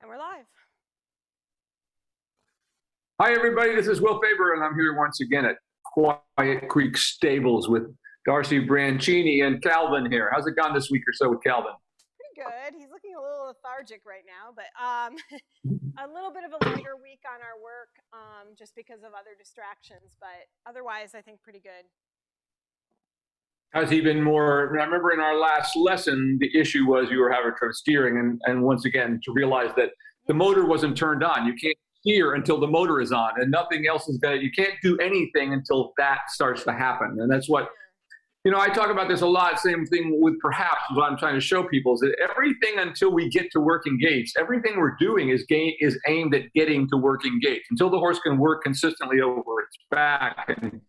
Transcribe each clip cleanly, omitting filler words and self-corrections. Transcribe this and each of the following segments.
And we're live. Hi, everybody. This is Will Faerber, and I'm here once again at Quiet Creek Stables with Darcy, Branchini, and Calvin here. How's it gone this week or so with Calvin? Pretty good. He's looking a little lethargic right now, but a little bit of a lighter week on our work just because of other distractions, but otherwise I think pretty good. Has he been more? I remember in our last lesson, the issue was you were having trouble steering, and once again, to realize that the motor wasn't turned on. You can't steer until the motor is on, and nothing else is going to, you can't do anything until that starts to happen. And that's what, you know, I talk about this a lot, same thing with perhaps what I'm trying to show people is that everything until we get to working gaits, everything we're doing is aimed at getting to working gaits. Until the horse can work consistently over its back and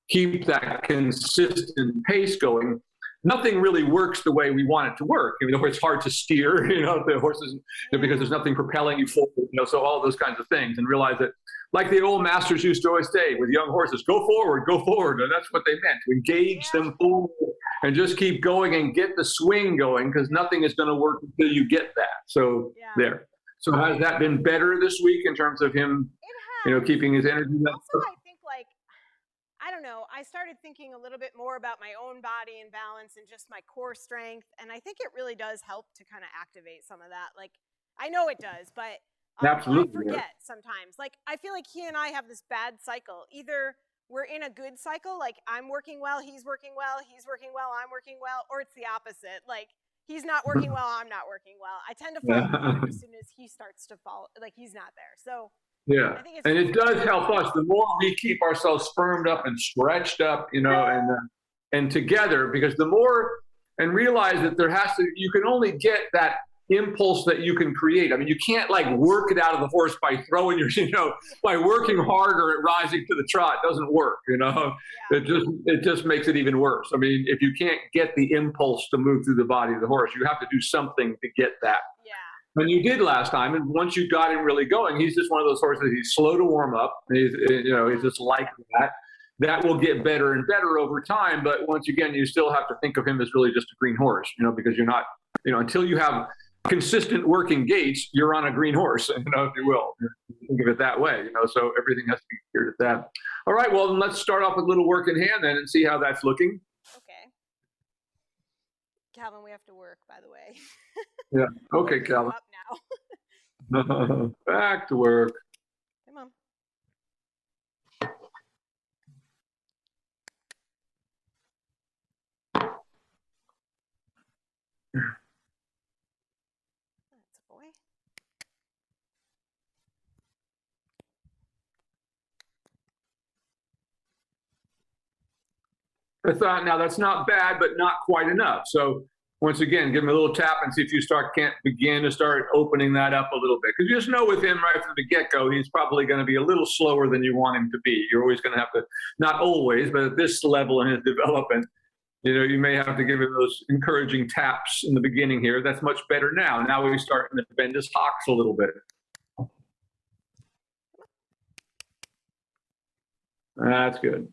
keep that consistent pace going, nothing really works the way we want it to work. I mean, it's hard to steer, you know, the horses, because there's nothing propelling you forward, you know, so all those kinds of things. And realize that, like the old masters used to always say with young horses, go forward, and that's what they meant, to engage them forward and just keep going and get the swing going, because nothing is going to work until you get that. So there. So has that been better this week in terms of him, you know, keeping his energy up? Also, I think, like, I don't know, I started thinking a little bit more about my own body and balance and just my core strength, and I think it really does help to kind of activate some of that. Like, I know it does, but absolutely, I forget sometimes. Like, I feel like he and I have this bad cycle. Either we're in a good cycle, like I'm working well, he's working well, I'm working well, or it's the opposite. Like, he's not working well, I'm not working well. I tend to fall apart as soon as he starts to fall, like he's not there. So yeah, and it does help us. The more we keep ourselves firmed up and stretched up, you know, and together, because the more, and realize that there has to, you can only get that impulse that you can create. I mean, you can't like work it out of the horse by throwing your, you know, by working harder at rising to the trot. It doesn't work, you know. It just makes it even worse. I mean, if you can't get the impulse to move through the body of the horse, you have to do something to get that. And you did last time, and once you got him really going, he's just one of those horses. He's slow to warm up. He's, you know, he's just like that. That will get better and better over time. But once again, you still have to think of him as really just a green horse, you know, because you're not, you know, until you have consistent working gaits, you're on a green horse, you know, if you will. Think of it that way, you know. So everything has to be geared at that. All right, well, then let's start off with a little work in hand then and see how that's looking. Okay. Calvin, we have to work, by the way. Yeah. Okay, Calvin. Up now. Back to work. Come on. That's a boy. I thought, now that's not bad, but not quite enough. So once again, give him a little tap and see if you can't begin to start opening that up a little bit. Because you just know with him right from the get-go, he's probably going to be a little slower than you want him to be. You're always going to have to, not always, but at this level in his development, you know, you may have to give him those encouraging taps in the beginning here. That's much better now. Now he's starting to bend his hocks a little bit. That's good.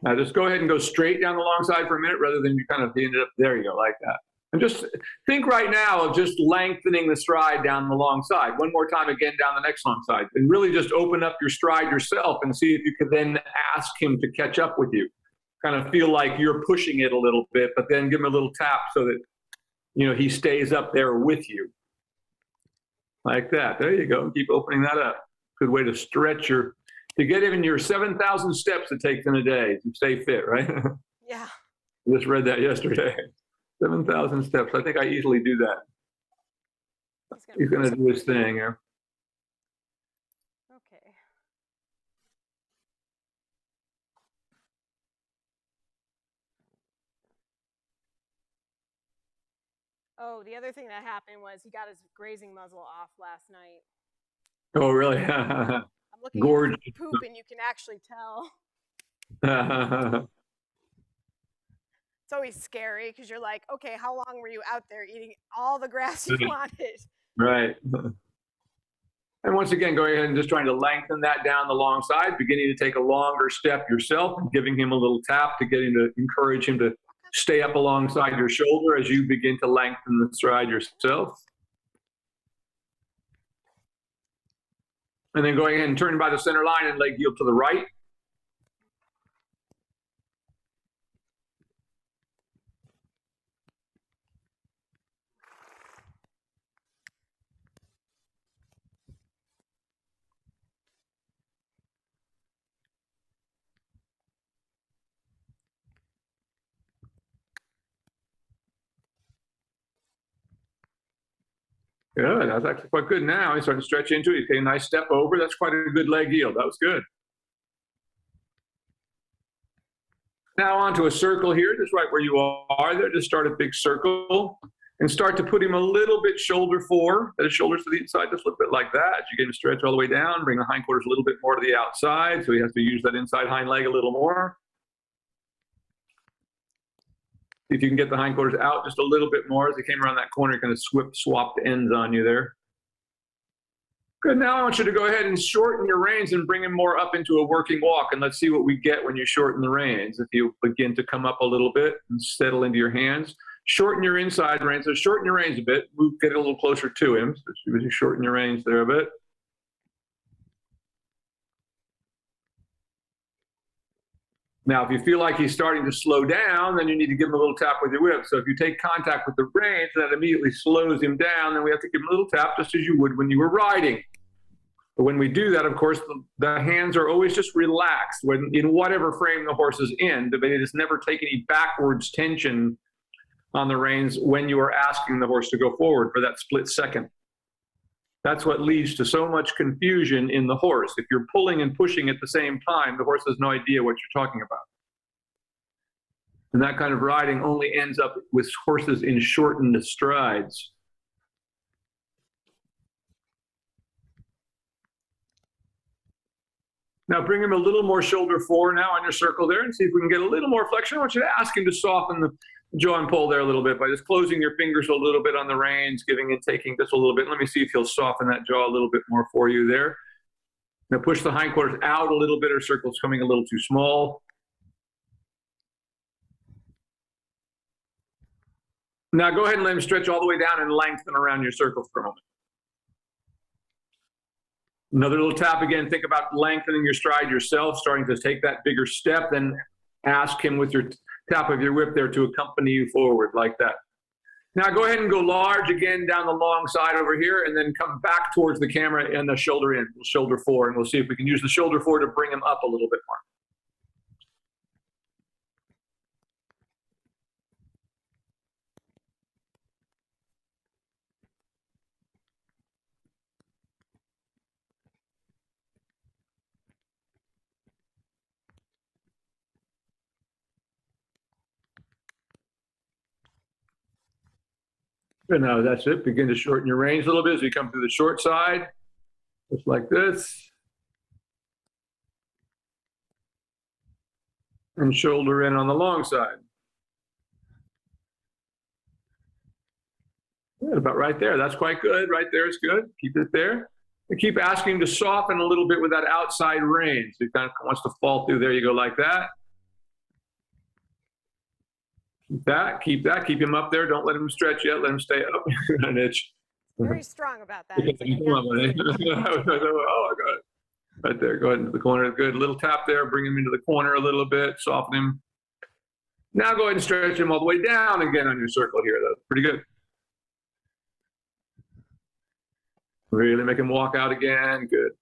Now just go ahead and go straight down the long side for a minute rather than you kind of ended up, there you go, like that. And just think right now of just lengthening the stride down the long side. One more time again down the next long side. And really just open up your stride yourself and see if you can then ask him to catch up with you. Kind of feel like you're pushing it a little bit, but then give him a little tap so that, you know, he stays up there with you. Like that. There you go. Keep opening that up. Good way to stretch your, to get even your 7,000 steps it takes in a day to stay fit, right? Yeah. I just read that yesterday. 7,000 steps. I think I easily do that. He's going to do his thing here. Okay. Oh, the other thing that happened was he got his grazing muzzle off last night. Oh, really? I'm looking at the poop and you can actually tell. It's always scary because you're like, okay, how long were you out there eating all the grass you wanted? Right. And once again, go ahead and just trying to lengthen that down the long side, beginning to take a longer step yourself, and giving him a little tap to get him to encourage him to stay up alongside your shoulder as you begin to lengthen the stride yourself. And then going ahead and turn by the center line and leg yield to the right. Good, that's actually quite good now. He's starting to stretch into it. You take a nice step over. That's quite a good leg yield. That was good. Now onto a circle here, just right where you are there. Just start a big circle and start to put him a little bit shoulder forward. His shoulders to the inside, just a little bit like that. You get him to stretch all the way down, bring the hindquarters a little bit more to the outside. So he has to use that inside hind leg a little more. See if you can get the hindquarters out just a little bit more as they came around that corner, kind of swap the ends on you there. Good, now I want you to go ahead and shorten your reins and bring him more up into a working walk, and let's see what we get when you shorten the reins. If you begin to come up a little bit and settle into your hands, shorten your inside reins, so shorten your reins a bit, get it a little closer to him, so you shorten your reins there a bit. Now, if you feel like he's starting to slow down, then you need to give him a little tap with your whip. So if you take contact with the reins, that immediately slows him down, then we have to give him a little tap just as you would when you were riding. But when we do that, of course, the hands are always just relaxed when in whatever frame the horse is in, but it is never take any backwards tension on the reins when you are asking the horse to go forward for that split second. That's what leads to so much confusion in the horse. If you're pulling and pushing at the same time, the horse has no idea what you're talking about. And that kind of riding only ends up with horses in shortened strides. Now bring him a little more shoulder forward now on your circle there and see if we can get a little more flexion. I want you to ask him to soften the jaw and pull there a little bit by just closing your fingers a little bit on the reins, giving and taking just a little bit. Let me see if he'll soften that jaw a little bit more for you there. Now push the hindquarters out a little bit. Our circle's coming a little too small. Now go ahead and let him stretch all the way down and lengthen around your circle for a moment. Another little tap again. Think about lengthening your stride yourself, starting to take that bigger step, then ask him with your tap of your whip there to accompany you forward like that. Now go ahead and go large again down the long side over here and then come back towards the camera and the shoulder in, shoulder forward, and we'll see if we can use the shoulder forward to bring him up a little bit more. And now that's it. Begin to shorten your reins a little bit as you come through the short side, just like this. And shoulder in on the long side. Good, about right there. That's quite good. Right there is good. Keep it there. And keep asking to soften a little bit with that outside rein. So he kind of wants to fall through. There you go, like that. Keep that, keep him up there. Don't let him stretch yet. Let him stay up. An itch. Very strong about that. Oh, I got it. Right there. Go ahead into the corner. Good. Little tap there. Bring him into the corner a little bit. Soften him. Now go ahead and stretch him all the way down again on your circle here. That's pretty good. Really make him walk out again. Good.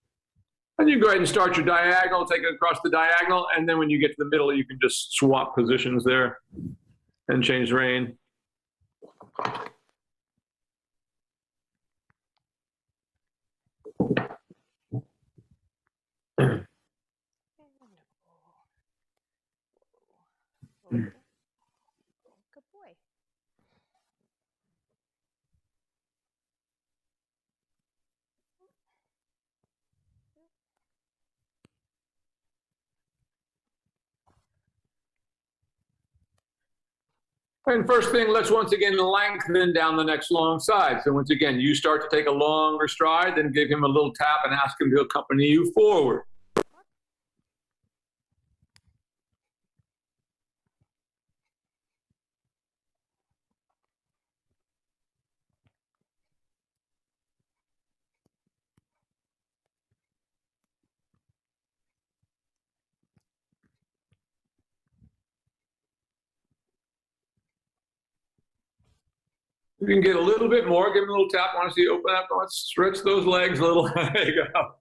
And you go ahead and start your diagonal. Take it across the diagonal. And then when you get to the middle, you can just swap positions there. And change rein. Good boy. And first thing, let's once again lengthen down the next long side. So once again, you start to take a longer stride, then give him a little tap and ask him to accompany you forward. You can get a little bit more. Give him a little tap. I want to see you open up. Let's stretch those legs a little. There you go.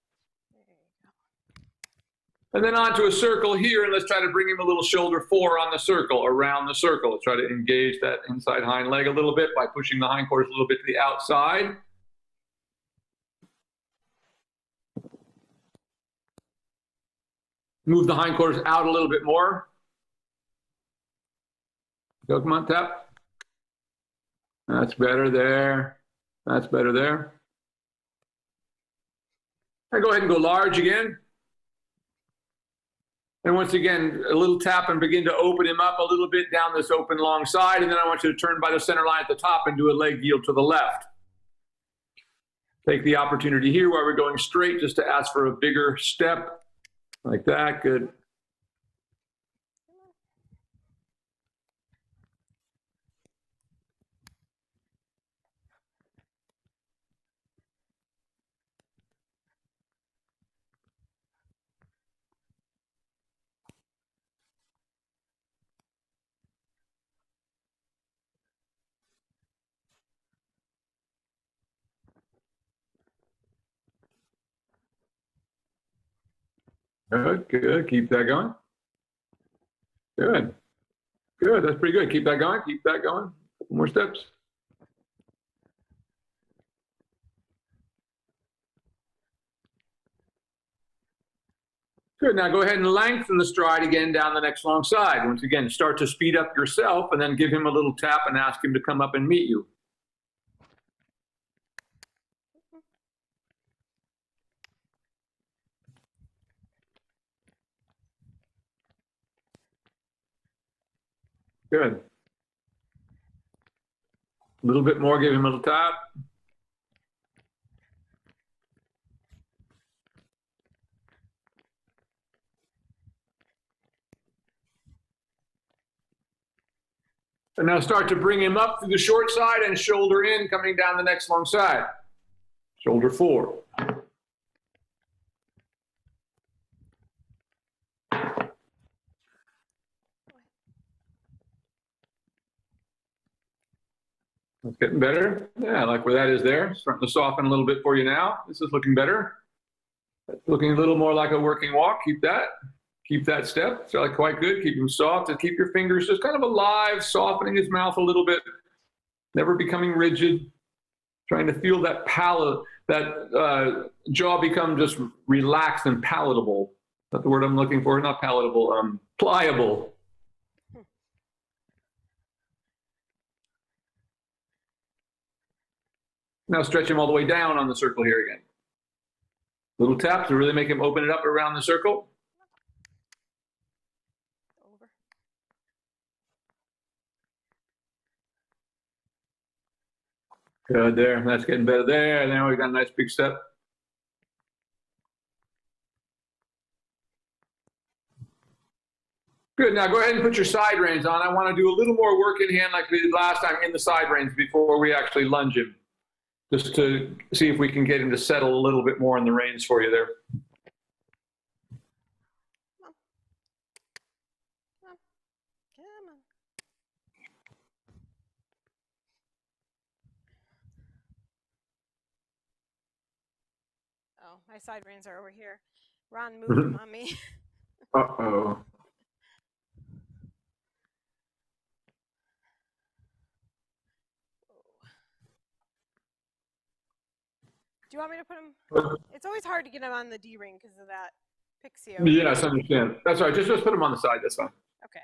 And then onto a circle here, and let's try to bring him a little shoulder 4 on the circle, around the circle. Let's try to engage that inside hind leg a little bit by pushing the hindquarters a little bit to the outside. Move the hindquarters out a little bit more. Go, come on, tap. That's better there. That's better there. And go ahead and go large again. And once again, a little tap and begin to open him up a little bit down this open long side. And then I want you to turn by the center line at the top and do a leg yield to the left. Take the opportunity here while we're going straight just to ask for a bigger step. Like that, good. Good, good. Keep that going. Good. Good. That's pretty good. Keep that going. Keep that going. A couple more steps. Good. Now go ahead and lengthen the stride again down the next long side. Once again, start to speed up yourself and then give him a little tap and ask him to come up and meet you. Good. A little bit more, give him a little tap. And now start to bring him up through the short side and shoulder in, coming down the next long side. Shoulder 4. That's getting better. Yeah, I like where that is there. Starting to soften a little bit for you now. This is looking better. Looking a little more like a working walk. Keep that. Keep that step. It's like quite good. Keep them soft and keep your fingers just kind of alive, softening his mouth a little bit. Never becoming rigid. Trying to feel that palate, that jaw become just relaxed and palatable. That's the word I'm looking for. Not palatable, pliable. Now stretch him all the way down on the circle here again. Little tap to really make him open it up around the circle. Over. Good there. That's getting better there. Now we've got a nice big step. Good. Now go ahead and put your side reins on. I want to do a little more work in hand like we did last time in the side reins before we actually lunge him. Just to see if we can get him to settle a little bit more in the reins for you there. Come on. Oh, my side reins are over here. Ron moved them on me. Uh-oh. Do you want me to put him? It's always hard to get him on the D ring because of that pixie. Yes, I understand. That's all right. Just put him on the side. That's fine. Okay.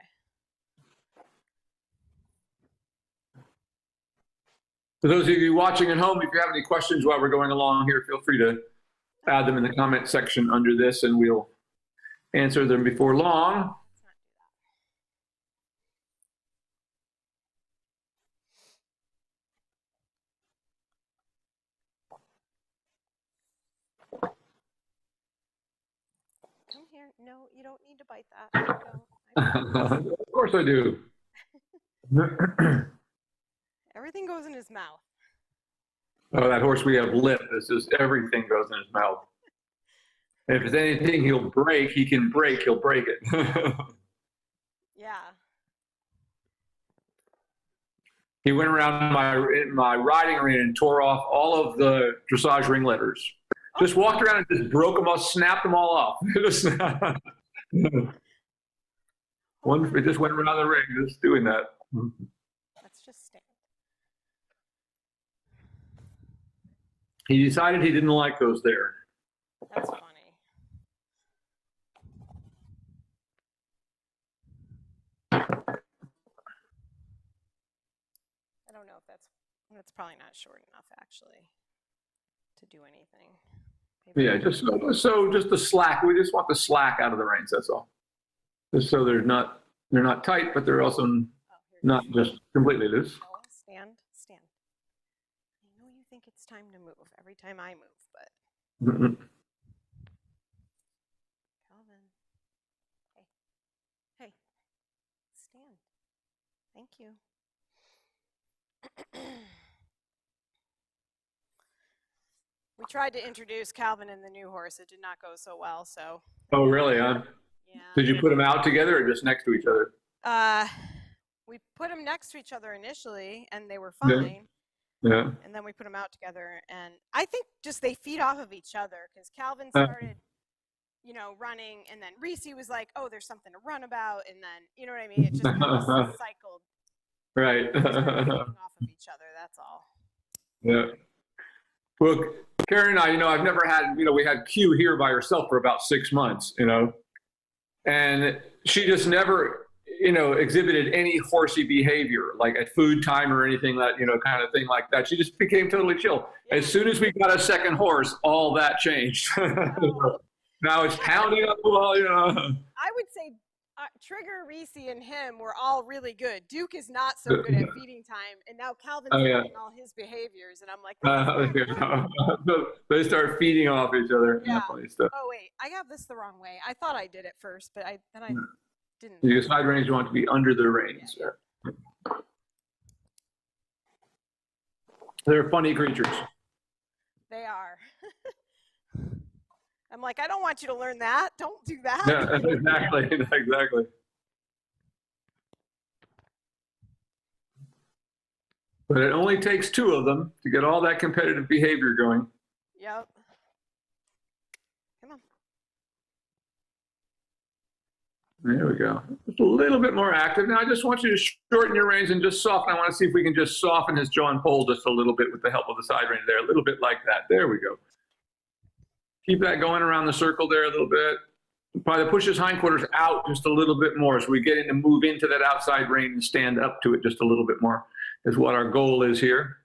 For those of you watching at home, if you have any questions while we're going along here, feel free to add them in the comment section under this, and we'll answer them before long. Come here. No, you don't need to bite that. Don't. Of course I do. Everything goes in his mouth. Oh, that horse we have lip. It's just everything goes in his mouth. And if there's anything he'll break, he can break, he'll break it. Yeah. He went around my riding arena and tore off all of the dressage ring letters. Just walked around and just broke them all, snapped them all off. It just went around the ring just doing that. Let's just stand. He decided he didn't like those there. That's funny. I don't know if that's probably not short enough actually to do anything. Maybe Yeah, just the slack. We just want the slack out of the reins. That's all. Just so they're not tight, but they're also not just completely loose. Noah, stand. I know you think it's time to move every time I move, but Calvin, hey, stand. Thank you. We tried to introduce Calvin and the new horse. It did not go so well, so. Oh, really, huh? Yeah. Did you put them out together or just next to each other? We put them next to each other initially, and they were fine. Yeah. And then we put them out together, and I think just they feed off of each other, because Calvin started, running, and then Reese was like, "Oh, there's something to run about," and then, you know what I mean? It just kind of cycled. Right. Feeding off of each other. That's all. Yeah. Well, Karen and I, I've never had, we had Q here by herself for about 6 months, and she just never, exhibited any horsey behavior, like at food time or anything that, kind of thing like that. She just became totally chill. Yeah. As soon as we got a second horse, all that changed. Oh. Now it's pounding up the wall, I would say Trigger, Reese, and him were all really good. Duke is not so good at feeding time, and now Calvin's learning all his behaviors, and I'm like, they start feeding off each other. Yeah. Funny stuff. Oh wait, I have this the wrong way. I thought I did it first, but then I didn't. Your side reins you want to be under the reins. Yeah. They're funny creatures. They are. I'm like, I don't want you to learn that. Don't do that. Yeah, exactly. But it only takes 2 of them to get all that competitive behavior going. Yep. Come on. There we go. Just a little bit more active. Now I just want you to shorten your reins and just soften. I want to see if we can just soften his jaw and pole just a little bit with the help of the side rein there. A little bit like that. There we go. Keep that going around the circle there a little bit. Probably push his hindquarters out just a little bit more so we get in to move into that outside rein and stand up to it just a little bit more is what our goal is here.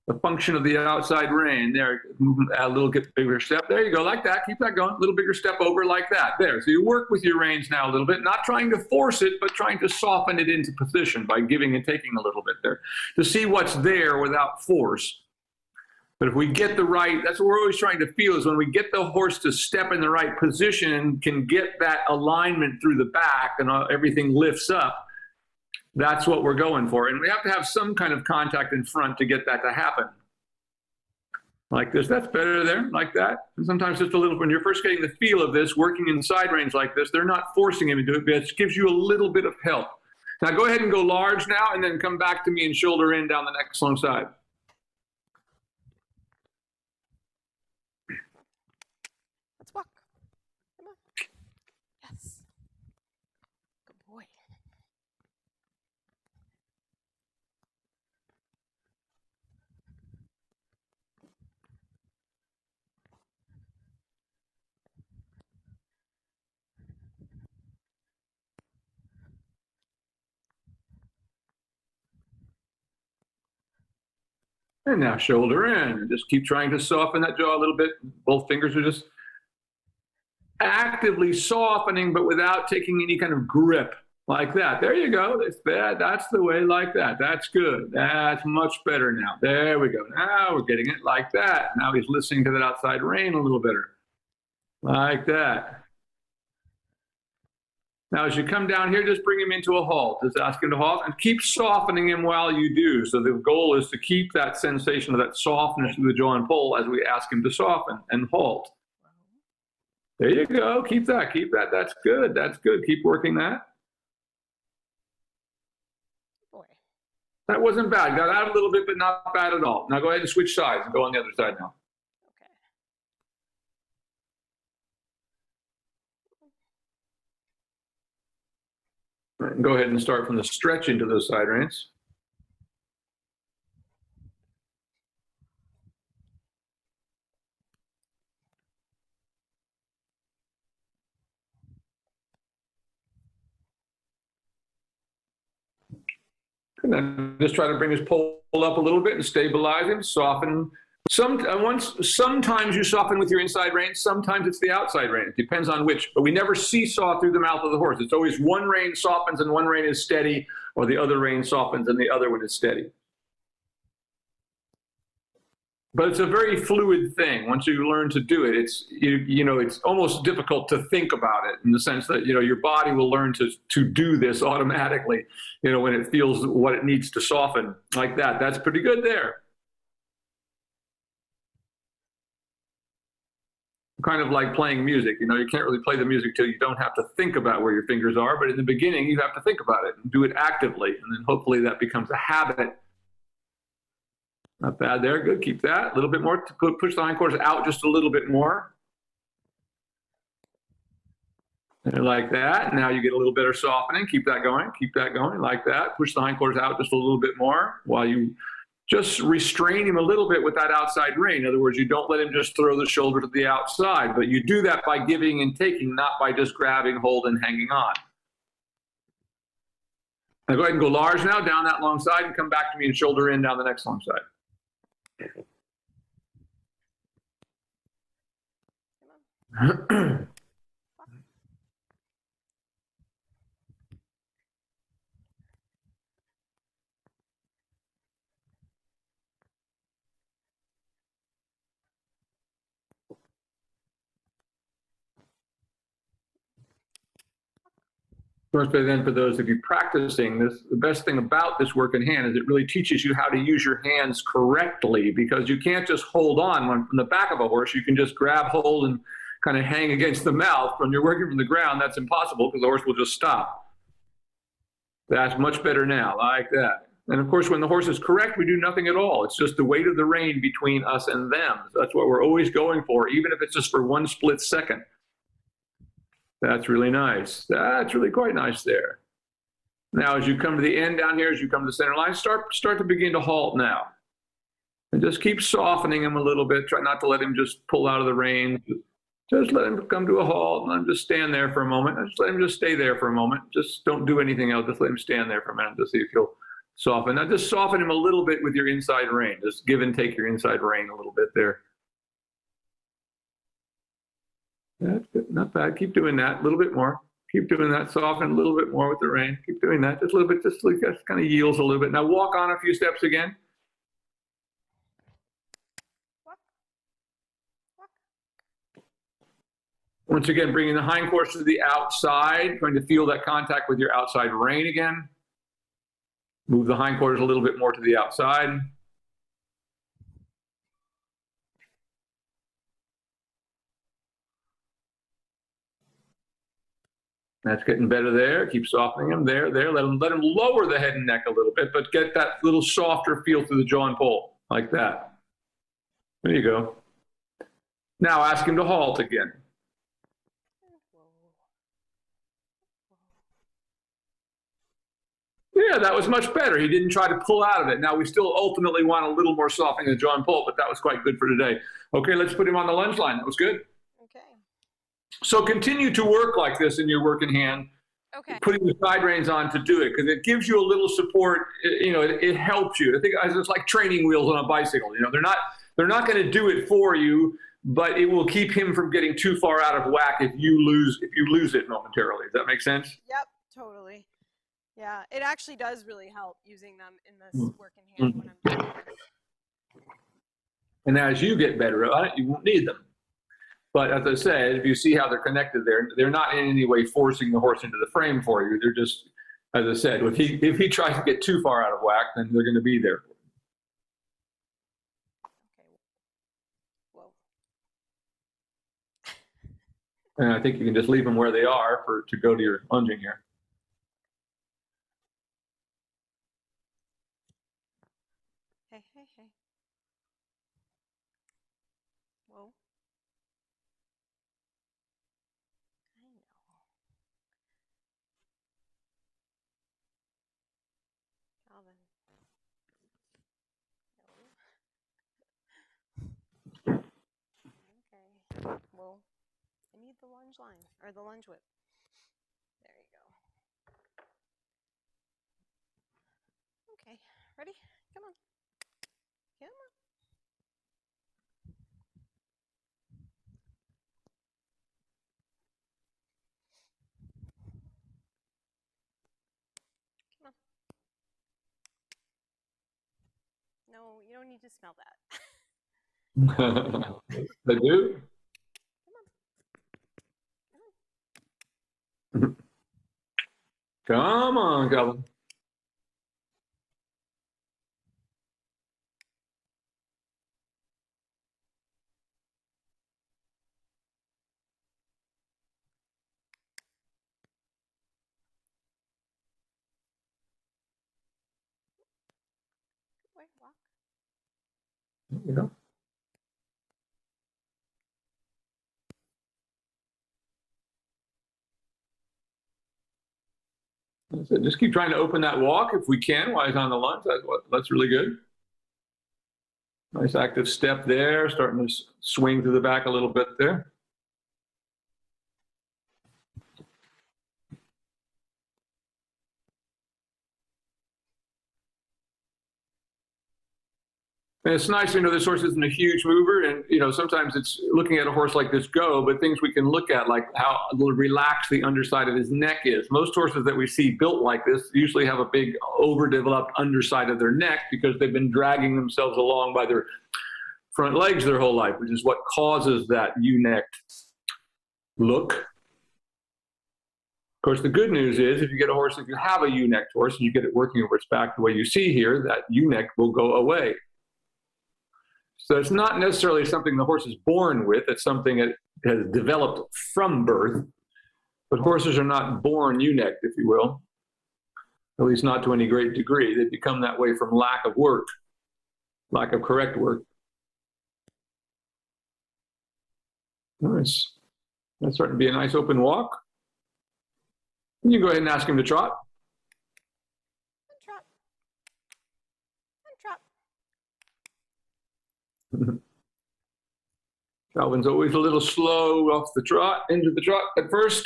The function of the outside rein there, a little bigger step. There you go, like that. Keep that going. A little bigger step over like that. There. So you work with your reins now a little bit, not trying to force it, but trying to soften it into position by giving and taking a little bit there to see what's there without force. But if we get the right, that's what we're always trying to feel is when we get the horse to step in the right position and can get that alignment through the back and everything lifts up, that's what we're going for. And we have to have some kind of contact in front to get that to happen. Like this, that's better there, like that. And sometimes just a little, when you're first getting the feel of this, working in side reins like this, they're not forcing him to do it, but it gives you a little bit of help. Now go ahead and go large now and then come back to me and shoulder in down the next long side. Let's walk. Come on. Yes. Good boy. And now shoulder in. Just keep trying to soften that jaw a little bit. Both fingers are just actively softening, but without taking any kind of grip. Like that. There you go. That's the way, like that. That's good. That's much better now. There we go. Now we're getting it like that. Now he's listening to that outside rein a little better. Like that. Now, as you come down here, just bring him into a halt. Just ask him to halt and keep softening him while you do. So the goal is to keep that sensation of that softness through the jaw and pole as we ask him to soften and halt. There you go. Keep that. Keep that. That's good. That's good. Keep working that. Boy. That wasn't bad. Got out a little bit, but not bad at all. Now go ahead and switch sides and go on the other side now. Okay. And go ahead and start from the stretch into those side reins. And then just try to bring his pole up a little bit and stabilize him, soften. Sometimes you soften with your inside rein, sometimes it's the outside rein. It depends on which, but we never seesaw through the mouth of the horse. It's always one rein softens and one rein is steady, or the other rein softens and the other one is steady. But it's a very fluid thing. Once you learn to do it, it's it's almost difficult to think about it in the sense that your body will learn to do this automatically. When it feels what it needs to soften like that. That's pretty good there. Kind of like playing music. You can't really play the music till you don't have to think about where your fingers are. But in the beginning, you have to think about it and do it actively, and then hopefully that becomes a habit. Not bad there. Good. Keep that. A little bit more. Push the hindquarters out just a little bit more. And like that. Now you get a little better softening. Keep that going. Keep that going. Like that. Push the hindquarters out just a little bit more while you just restrain him a little bit with that outside rein. In other words, you don't let him just throw the shoulder to the outside, but you do that by giving and taking, not by just grabbing, holding, hanging on. Now go ahead and go large now, down that long side, and come back to me and shoulder in down the next long side. But then for those of you practicing this, the best thing about this work in hand is it really teaches you how to use your hands correctly, because you can't just hold on from the back of a horse. You can just grab hold and kind of hang against the mouth. When you're working from the ground, that's impossible because the horse will just stop. That's much better now, like that. And of course, when the horse is correct, we do nothing at all. It's just the weight of the rein between us and them. That's what we're always going for, even if it's just for one split second. That's really nice. That's really quite nice there. Now, as you come to the end down here, as you come to the center line, start to begin to halt now. And just keep softening him a little bit. Try not to let him just pull out of the rein. Just let him come to a halt and let him just stand there for a moment. Just let him just stay there for a moment. Just don't do anything else. Just let him stand there for a minute to see if he'll soften. Now, just soften him a little bit with your inside rein. Just give and take your inside rein a little bit there. That's good. Not bad. Keep doing that a little bit more. Keep doing that. Soften a little bit more with the rein. Keep doing that just a little bit. Just like that kind of yields a little bit. Now walk on a few steps again. Once again, bringing the hindquarters to the outside, trying to feel that contact with your outside rein again. Move the hindquarters a little bit more to the outside. That's getting better there. Keep softening him there. Let him lower the head and neck a little bit, but get that little softer feel through the jaw and poll, like that. There you go. Now ask him to halt again. Yeah, that was much better. He didn't try to pull out of it. Now we still ultimately want a little more softening of the jaw and poll, but that was quite good for today. Okay, let's put him on the lunge line. That was good. So continue to work like this in your work in hand, putting the side reins on to do it, because it gives you a little support. It helps you. I think it's like training wheels on a bicycle. They're not going to do it for you, but it will keep him from getting too far out of whack if you lose it momentarily. Does that make sense? Yep, totally. Yeah, it actually does really help using them in this work in hand when I'm doing this. And as you get better at it, you won't need them. But as I said, if you see how they're connected there, they're not in any way forcing the horse into the frame for you. They're just, as I said, if he tries to get too far out of whack, then they're going to be there. Okay. Whoa. And I think you can just leave them where they are to go to your lunging here. Hey, hey, hey. Whoa. I know. Calvin. No. Okay. Well, I need the lunge line, or the lunge whip. There you go. Okay, ready? Come on. Come on. Come on. No, you don't need to smell that. I do. Come on. Come on, Calvin. Wait, walk. There you go. That's it. Just keep trying to open that walk if we can while he's on the lunge. That's really good. Nice active step there, starting to swing through the back a little bit there. And it's nice, this horse isn't a huge mover. And, sometimes it's looking at a horse like this go, but things we can look at, like how relaxed the underside of his neck is. Most horses that we see built like this usually have a big overdeveloped underside of their neck because they've been dragging themselves along by their front legs their whole life, which is what causes that U-necked look. Of course, the good news is if you get a horse, if you have a U-necked horse and you get it working over its back the way you see here, that U-neck will go away. So it's not necessarily something the horse is born with. It's something that has developed from birth. But horses are not born U-necked, if you will, at least not to any great degree. They become that way from lack of work, lack of correct work. Nice. That's starting to be a nice open walk. You can go ahead and ask him to trot. Trot. Trot. Calvin's always a little slow off the trot, into the trot at first.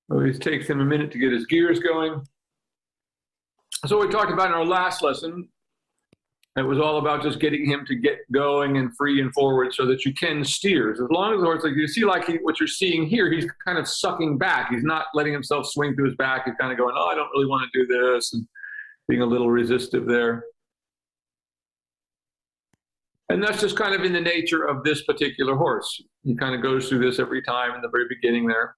Always takes him a minute to get his gears going. So we talked about in our last lesson, it was all about just getting him to get going and free and forward so that you can steer. As long as the horse, like you see, like what you're seeing here, he's kind of sucking back. He's not letting himself swing through his back. He's kind of going, oh, I don't really want to do this, and being a little resistive there. And that's just kind of in the nature of this particular horse. He kind of goes through this every time in the very beginning there.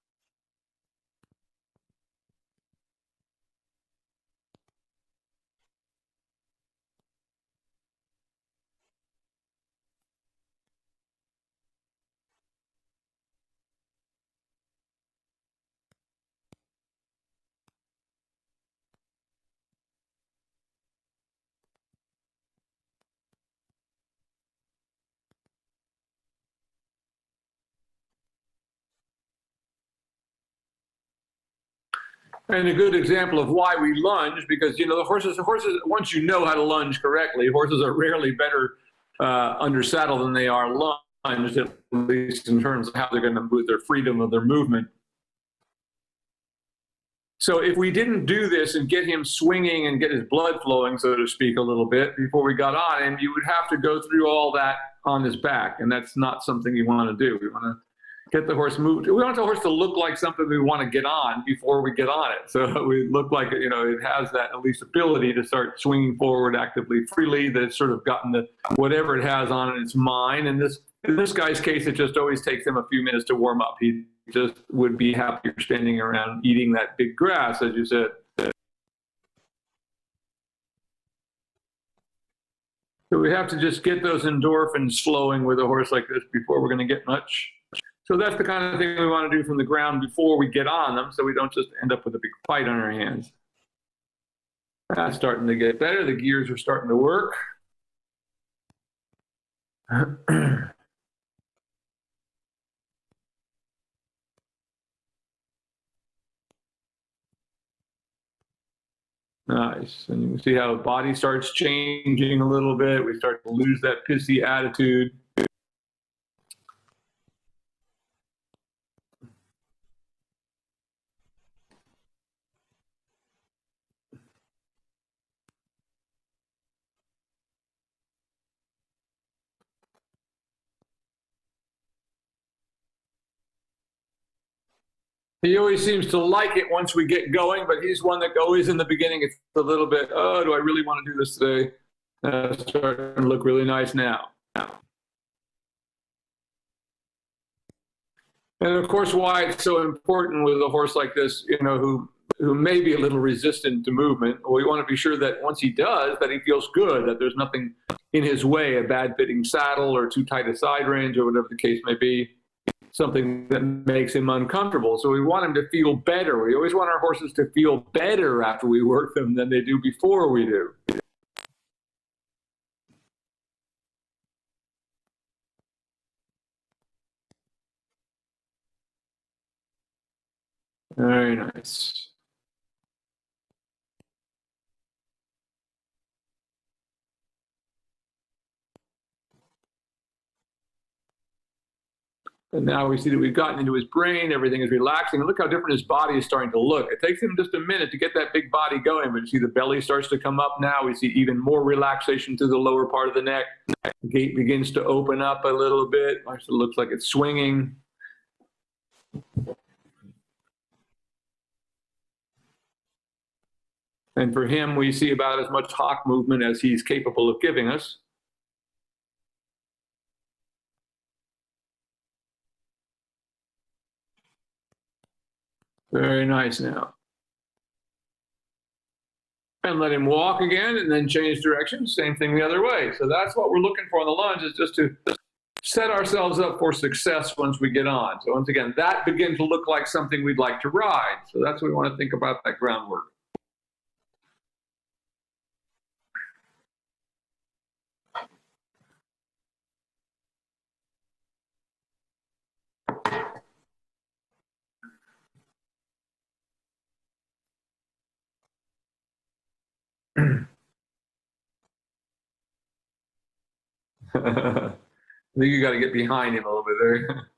And a good example of why we lunge, because the horses. Once you know how to lunge correctly, horses are rarely better under saddle than they are lunged, at least in terms of how they're going to move, their freedom of their movement. So if we didn't do this and get him swinging and get his blood flowing, so to speak, a little bit before we got on him, you would have to go through all that on his back, and that's not something you want to do. We want to get the horse moved. We want the horse to look like something we want to get on before we get on it. So we look like, it has that at least ability to start swinging forward actively, freely, that it's sort of gotten the whatever it has on it, it's mine. And in this guy's case, it just always takes him a few minutes to warm up. He just would be happier standing around eating that big grass, as you said. So we have to just get those endorphins flowing with a horse like this before we're going to get much. So that's the kind of thing we want to do from the ground before we get on them, so we don't just end up with a big fight on our hands. That's starting to get better. The gears are starting to work. Nice. And you can see how the body starts changing a little bit. We start to lose that pissy attitude. He always seems to like it once we get going, but he's one that always in the beginning, it's a little bit, oh, do I really want to do this today? It's starting to look really nice now. And of course, why it's so important with a horse like this, you know, who may be a little resistant to movement. We want to be sure that once he does, that he feels good, that there's nothing in his way, a bad fitting saddle or too tight a side range or whatever the case may be, something that makes him uncomfortable. So we want him to feel better. We always want our horses to feel better after we work them than they do before we do. Very nice. And now we see that we've gotten into his brain, everything is relaxing, and look how different his body is starting to look. It takes him just a minute to get that big body going, but you see the belly starts to come up now. We see even more relaxation to the lower part of the neck. The gait begins to open up a little bit. It looks like it's swinging. And for him, we see about as much hock movement as he's capable of giving us. Very nice now. And let him walk again and then change direction. Same thing the other way. So that's what we're looking for in the lunge, is just to set ourselves up for success once we get on. So once again, that begins to look like something we'd like to ride. So that's what we want to think about, that groundwork. I think you got to get behind him a little bit there.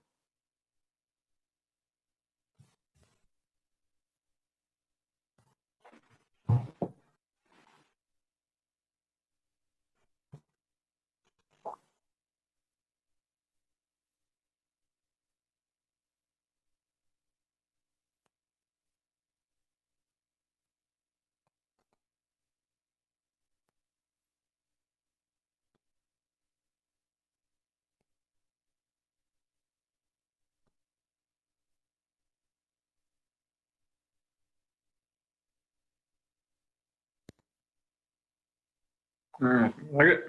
All right, like it.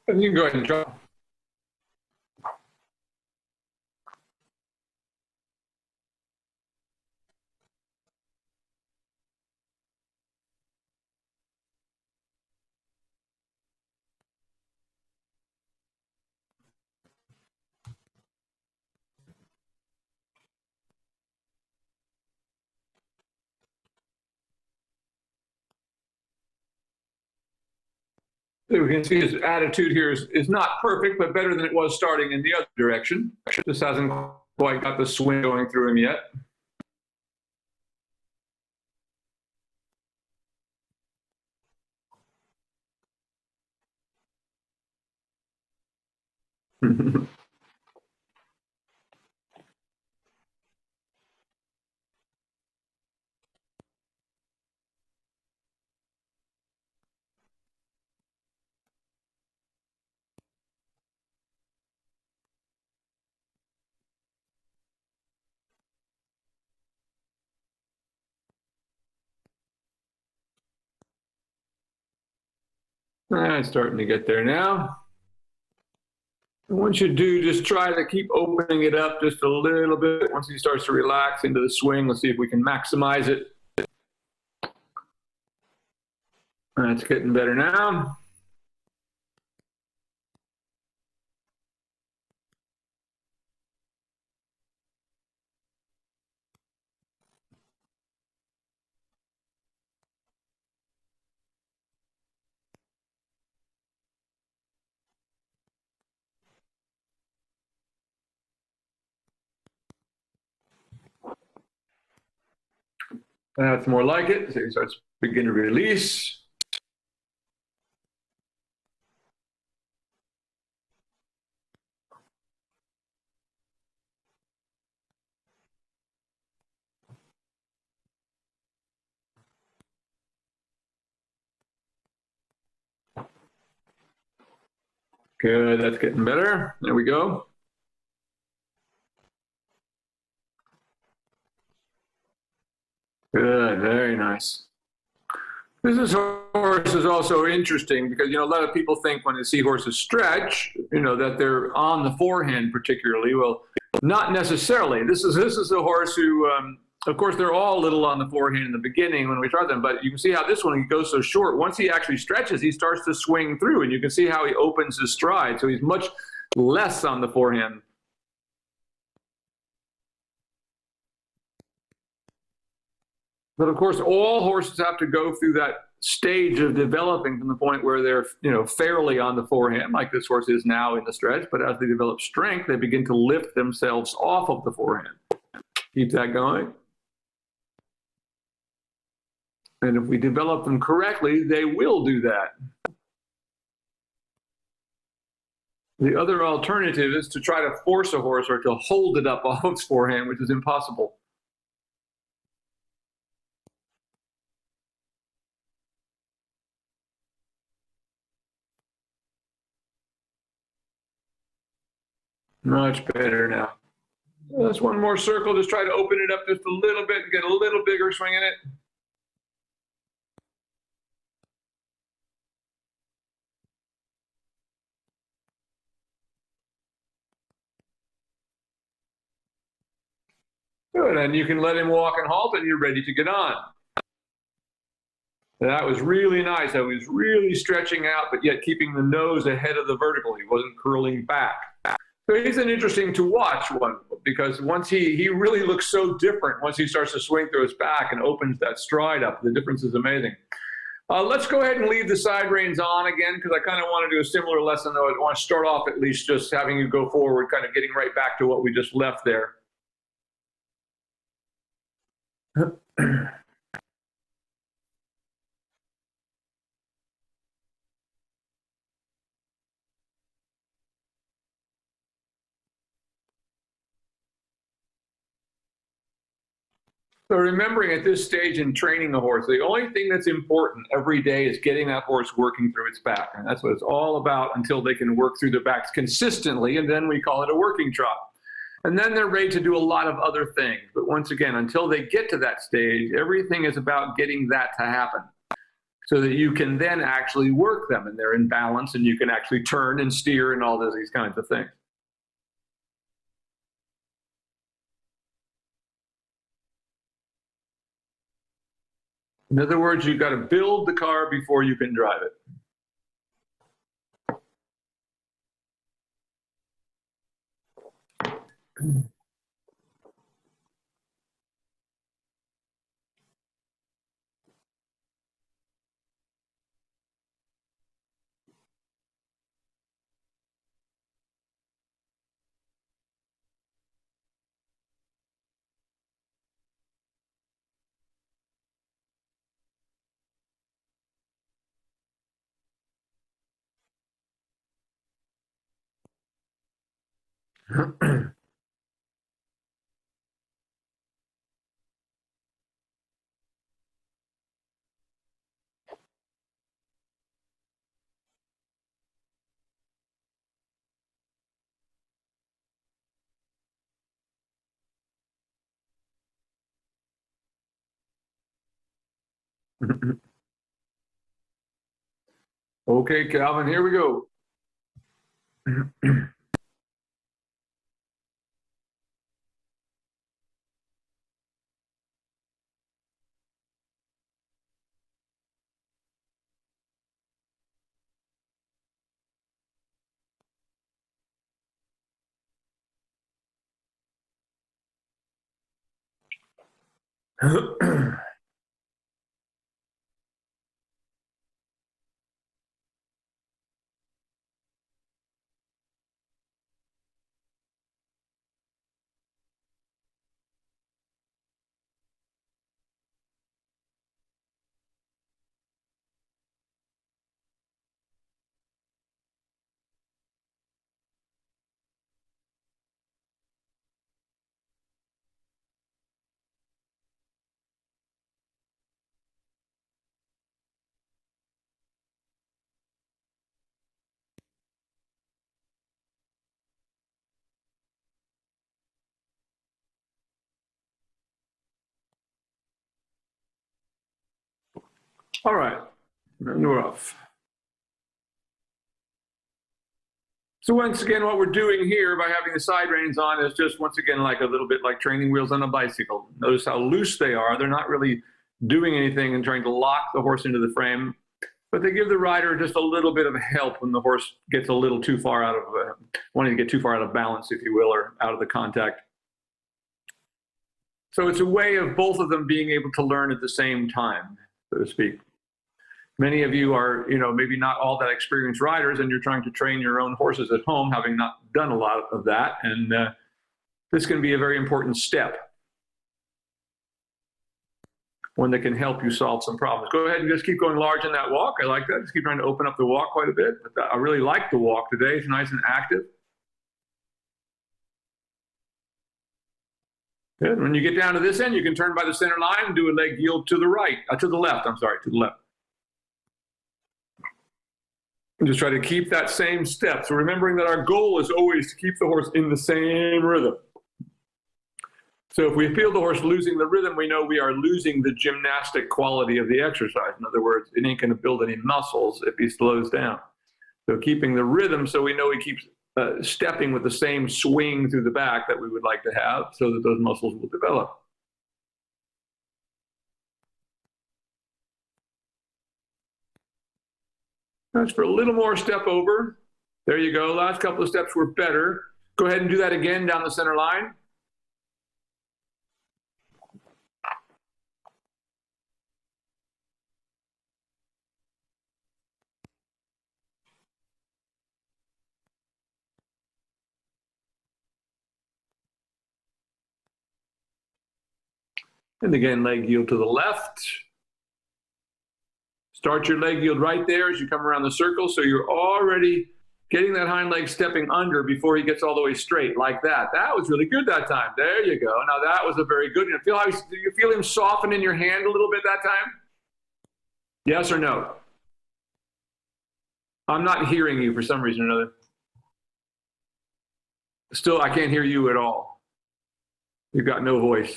And you can go ahead and drop. We can see his attitude here is not perfect, but better than it was starting in the other direction. Just hasn't quite got the swing going through him yet. It's starting to get there now. Once you do, just try to keep opening it up just a little bit. Once he starts to relax into the swing, let's see if we can maximize it. That's getting better now. That's more like it. So he starts to begin to release. Good, that's getting better. There we go. Good, very nice. This horse is also interesting because, a lot of people think when they see horses stretch, that they're on the forehand particularly. Well, not necessarily. This is a horse who, of course, they're all a little on the forehand in the beginning when we try them, but you can see how this one, he goes so short. Once he actually stretches, he starts to swing through, and you can see how he opens his stride. So he's much less on the forehand. But of course, all horses have to go through that stage of developing from the point where they're, fairly on the forehand, like this horse is now in the stretch. But as they develop strength, they begin to lift themselves off of the forehand. Keep that going. And if we develop them correctly, they will do that. The other alternative is to try to force a horse or to hold it up off its forehand, which is impossible. Much better now. Just one more circle. Just try to open it up just a little bit and get a little bigger swing in it. Good, and you can let him walk and halt, and you're ready to get on. That was really nice. I was really stretching out, but yet keeping the nose ahead of the vertical. He wasn't curling back. So he's an interesting to watch one, because once he really looks so different once he starts to swing through his back and opens that stride up. The difference is amazing. Let's go ahead and leave the side reins on again, because I kind of want to do a similar lesson, though. I want to start off at least just having you go forward, kind of getting right back to what we just left there. So remembering at this stage in training a horse, the only thing that's important every day is getting that horse working through its back. And that's what it's all about until they can work through their backs consistently. And then we call it a working trot. And then they're ready to do a lot of other things. But once again, until they get to that stage, everything is about getting that to happen so that you can then actually work them and they're in balance and you can actually turn and steer and all these kinds of things. In other words, you've got to build the car before you can drive it. Okay, Calvin, here we go. All right, and we're off. So once again, what we're doing here by having the side reins on is just, once again, like a little bit like training wheels on a bicycle. Notice how loose they are. They're not really doing anything and trying to lock the horse into the frame, but they give the rider just a little bit of help when the horse gets a little too far out of, wanting to get too far out of balance, if you will, or out of the contact. So it's a way of both of them being able to learn at the same time, so to speak. Many of you are, maybe not all that experienced riders, and you're trying to train your own horses at home, having not done a lot of that. And this can be a very important step, one that can help you solve some problems. Go ahead and just keep going large in that walk. I like that. Just keep trying to open up the walk quite a bit. But I really like the walk today. It's nice and active. Good. When you get down to this end, you can turn by the center line and do a leg yield to the right, to the left. I'm sorry, to the left. And just try to keep that same step. So remembering that our goal is always to keep the horse in the same rhythm. So if we feel the horse losing the rhythm, we know we are losing the gymnastic quality of the exercise. In other words, it ain't going to build any muscles if he slows down. So keeping the rhythm, so we know he keeps stepping with the same swing through the back that we would like to have, so that those muscles will develop. That's for a little more step over. There you go. Last couple of steps were better. Go ahead and do that again down the center line. And again, leg yield to the left. Start your leg yield right there as you come around the circle, so you're already getting that hind leg stepping under before he gets all the way straight, like that. That was really good that time. There you go. Now that was a very good one. Do you feel him soften in your hand a little bit that time? Yes or no? I'm not hearing you for some reason or another. Still, I can't hear you at all. You've got no voice.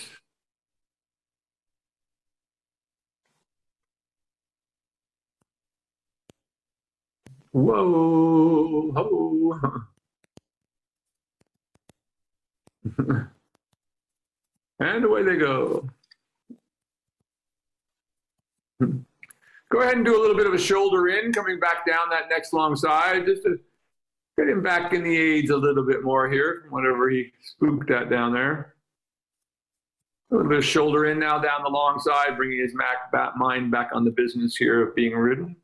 Whoa, ho. And away they go. Go ahead and do a little bit of a shoulder in, coming back down that next long side, just to get him back in the aids a little bit more here, from whatever he spooked at down there. A little bit of shoulder in now down the long side, bringing his mind back on the business here of being ridden.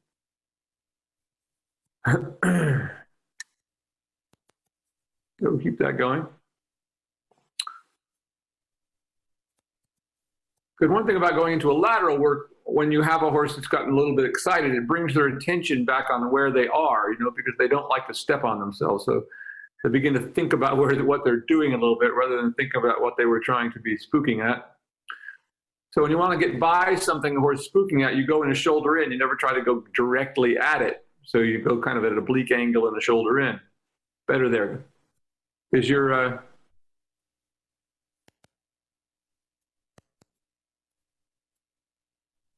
So keep that going. Good. One thing about going into a lateral work, when you have a horse that's gotten a little bit excited, it brings their attention back on where they are, because they don't like to step on themselves. So to begin to think about what they're doing a little bit rather than think about what they were trying to be spooking at. So when you want to get by something the horse is spooking at, you go in a shoulder in. You never try to go directly at it. So you go kind of at an oblique angle in the shoulder in. Better there. Is your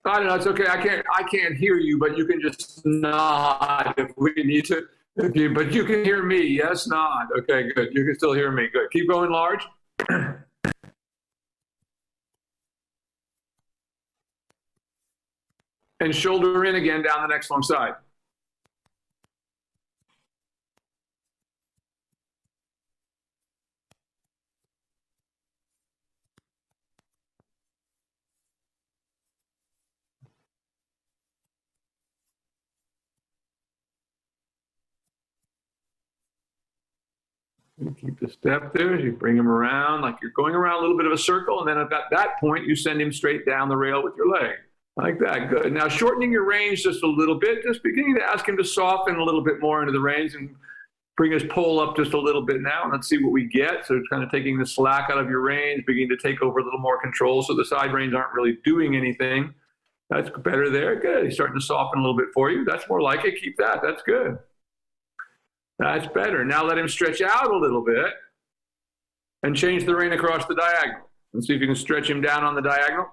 I don't know. It's okay. I can't hear you, but you can just nod if we need to. But you can hear me. Yes, nod. Okay, good. You can still hear me. Good. Keep going large. And shoulder in again down the next long side. You keep the step there. You bring him around like you're going around a little bit of a circle, and then at that point, you send him straight down the rail with your leg. Like that. Good. Now, shortening your range just a little bit, just beginning to ask him to soften a little bit more into the reins and bring his pole up just a little bit now. And let's see what we get. So kind of taking the slack out of your reins, beginning to take over a little more control so the side reins aren't really doing anything. That's better there. Good. He's starting to soften a little bit for you. That's more like it. Keep that. That's good. That's better. Now let him stretch out a little bit and change the rein across the diagonal. And see if you can stretch him down on the diagonal.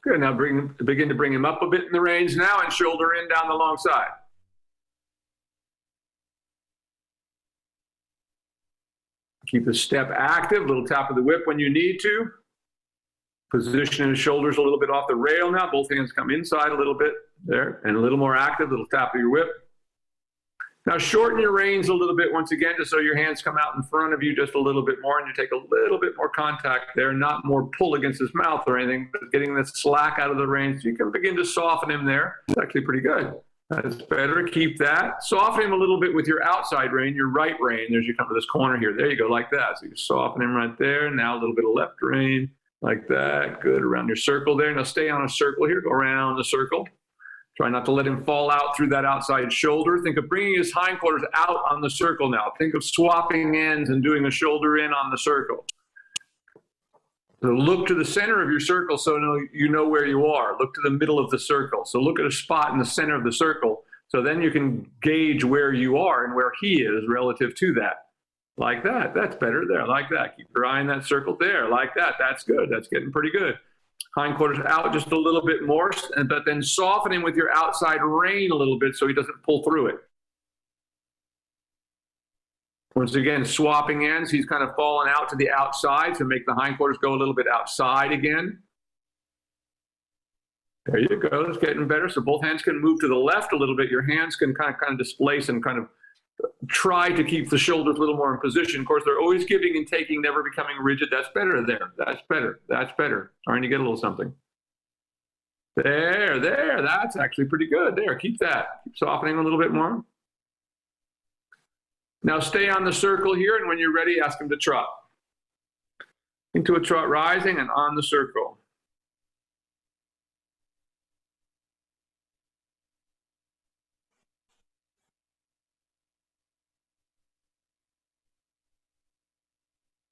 Good. Now begin to bring him up a bit in the reins now and shoulder in down the long side. Keep the step active, little tap of the whip when you need to. Position his shoulders a little bit off the rail now. Both hands come inside a little bit there and a little more active, little tap of your whip. Now shorten your reins a little bit once again, just so your hands come out in front of you just a little bit more and you take a little bit more contact there, not more pull against his mouth or anything, but getting the slack out of the reins. You can begin to soften him there. It's actually pretty good. That's better. Keep that. Soften him a little bit with your outside rein, your right rein. There's you come to this corner here. There you go, like that. So you soften him right there. Now a little bit of left rein, like that. Good. Around your circle there. Now stay on a circle here. Go around the circle. Try not to let him fall out through that outside shoulder. Think of bringing his hindquarters out on the circle now. Think of swapping ends and doing a shoulder in on the circle. So look to the center of your circle so you know where you are. Look to the middle of the circle. So look at a spot in the center of the circle. So then you can gauge where you are and where he is relative to that. Like that. That's better there. Like that. Keep your eye in that circle there. Like that. That's good. That's getting pretty good. Hindquarters out just a little bit more, but then soften him with your outside rein a little bit so he doesn't pull through it. Once again, swapping ends. He's kind of fallen out to the outside to make the hindquarters go a little bit outside again. There you go. It's getting better. So both hands can move to the left a little bit. Your hands can kind of displace and kind of try to keep the shoulders a little more in position. Of course, they're always giving and taking, never becoming rigid. That's better there. That's better. That's better. Starting to get a little something. There. That's actually pretty good. There, keep that. Keep softening a little bit more. Now stay on the circle here, and when you're ready, ask him to trot. Into a trot rising and on the circle.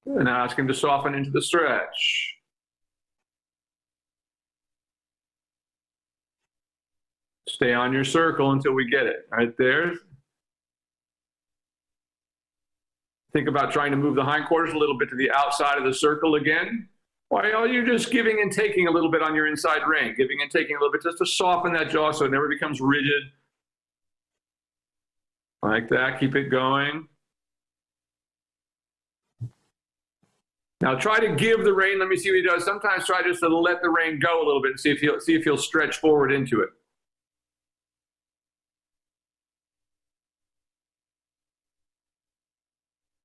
And ask him to soften into the stretch. Stay on your circle until we get it. Right there. Think about trying to move the hindquarters a little bit to the outside of the circle again. While you're just giving and taking a little bit on your inside rein. Giving and taking a little bit just to soften that jaw so it never becomes rigid. Like that. Keep it going. Now try to give the rein. Let me see what he does. Sometimes try just to let the rein go a little bit and see if he'll stretch forward into it.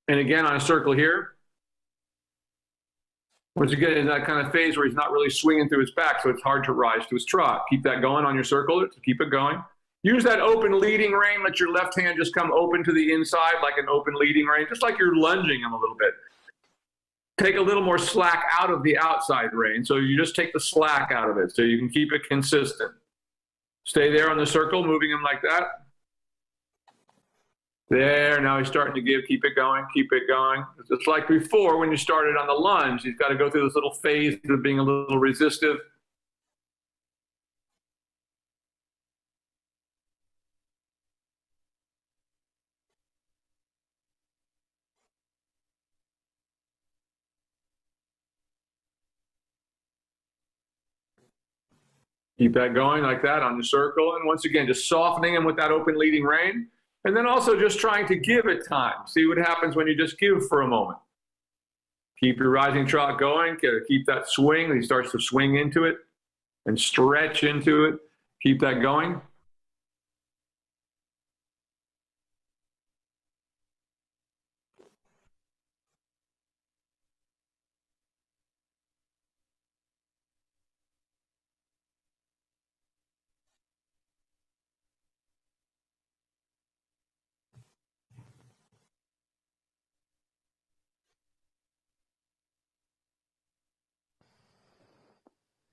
And again, on a circle here. Once again, in that kind of phase where he's not really swinging through his back, so it's hard to rise to his trot. Keep that going on your circle, to keep it going. Use that open leading rein. Let your left hand just come open to the inside like an open leading rein, just like you're lunging him a little bit. Take a little more slack out of the outside rein, so you just take the slack out of it so you can keep it consistent. Stay there on the circle, moving him like that. There, now he's starting to give. Keep it going, keep it going. It's like before when you started on the lunge. He's got to go through this little phase of being a little resistive. Keep that going like that on the circle. And once again, just softening him with that open leading rein. And then also just trying to give it time. See what happens when you just give for a moment. Keep your rising trot going. Keep that swing. He starts to swing into it and stretch into it. Keep that going.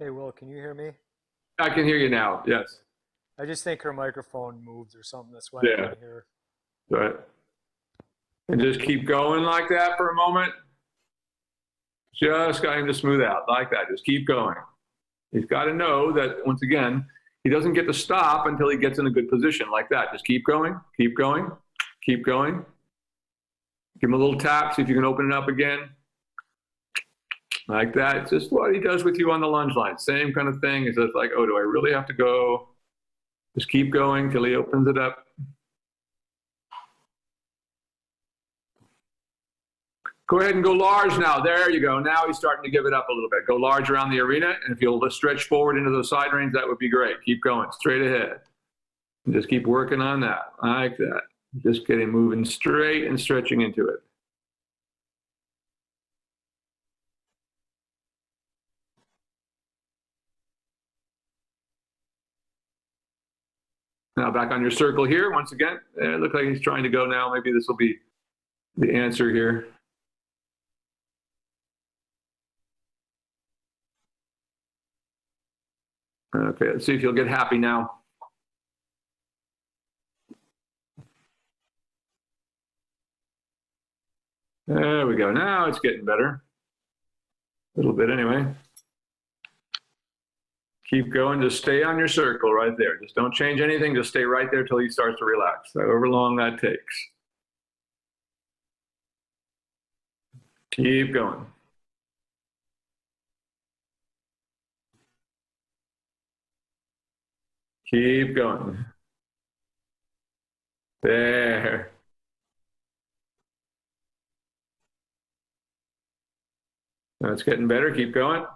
Hey, Will, can you hear me? I can hear you now. Yes. I just think her microphone moved or something. That's why I Yeah. can't hear her. Right. And just keep going like that for a moment. Just got him to smooth out like that. Just keep going. He's got to know that, once again, he doesn't get to stop until he gets in a good position like that. Just keep going, keep going, keep going. Give him a little tap, see if you can open it up again. Like that. It's just what he does with you on the lunge line. Same kind of thing. It's just like, oh, do I really have to go? Just keep going till he opens it up. Go ahead and go large now. There you go. Now he's starting to give it up a little bit. Go large around the arena, and if you'll stretch forward into those side reins, that would be great. Keep going straight ahead. And just keep working on that, like that. Just getting moving straight and stretching into it. Now back on your circle here, once again. It looks like he's trying to go now. Maybe this will be the answer here. Okay, let's see if you'll get happy now. There we go. Now it's getting better. A little bit anyway. Keep going. Just stay on your circle right there. Just don't change anything. Just stay right there till he starts to relax, however long that takes. Keep going. Keep going. There. Now it's getting better. Keep going.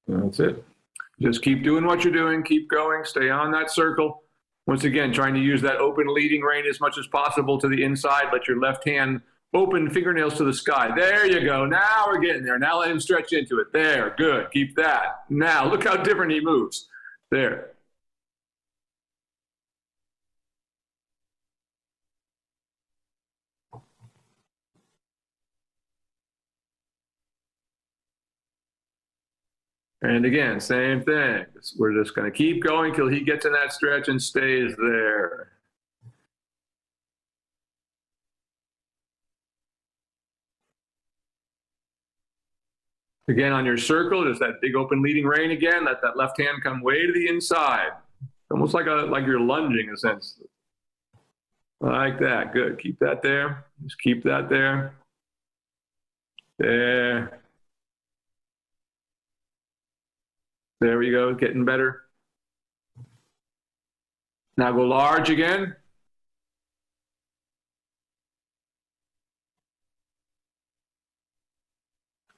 That's it. Just keep doing what you're doing. Keep going. Stay on that circle. Once again, trying to use that open leading rein as much as possible to the inside. Let your left hand open, fingernails to the sky. There you go. Now we're getting there. Now let him stretch into it. There. Good. Keep that. Now look how different he moves. There. And again, same thing. We're just going to keep going till he gets in that stretch and stays there. Again, on your circle, just that big open leading rein again. Let that left hand come way to the inside. Almost like you're lunging in a sense. Like that. Good. Keep that there. Just keep that there. There. There we go. Getting better. Now go large again.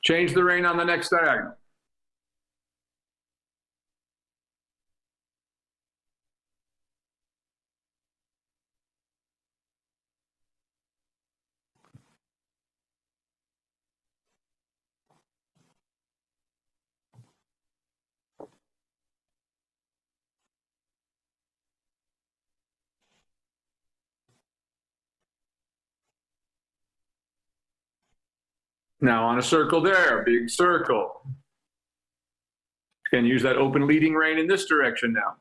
Change the rein on the next diagonal. Now on a circle there, big circle. Can use that open leading rein in this direction now.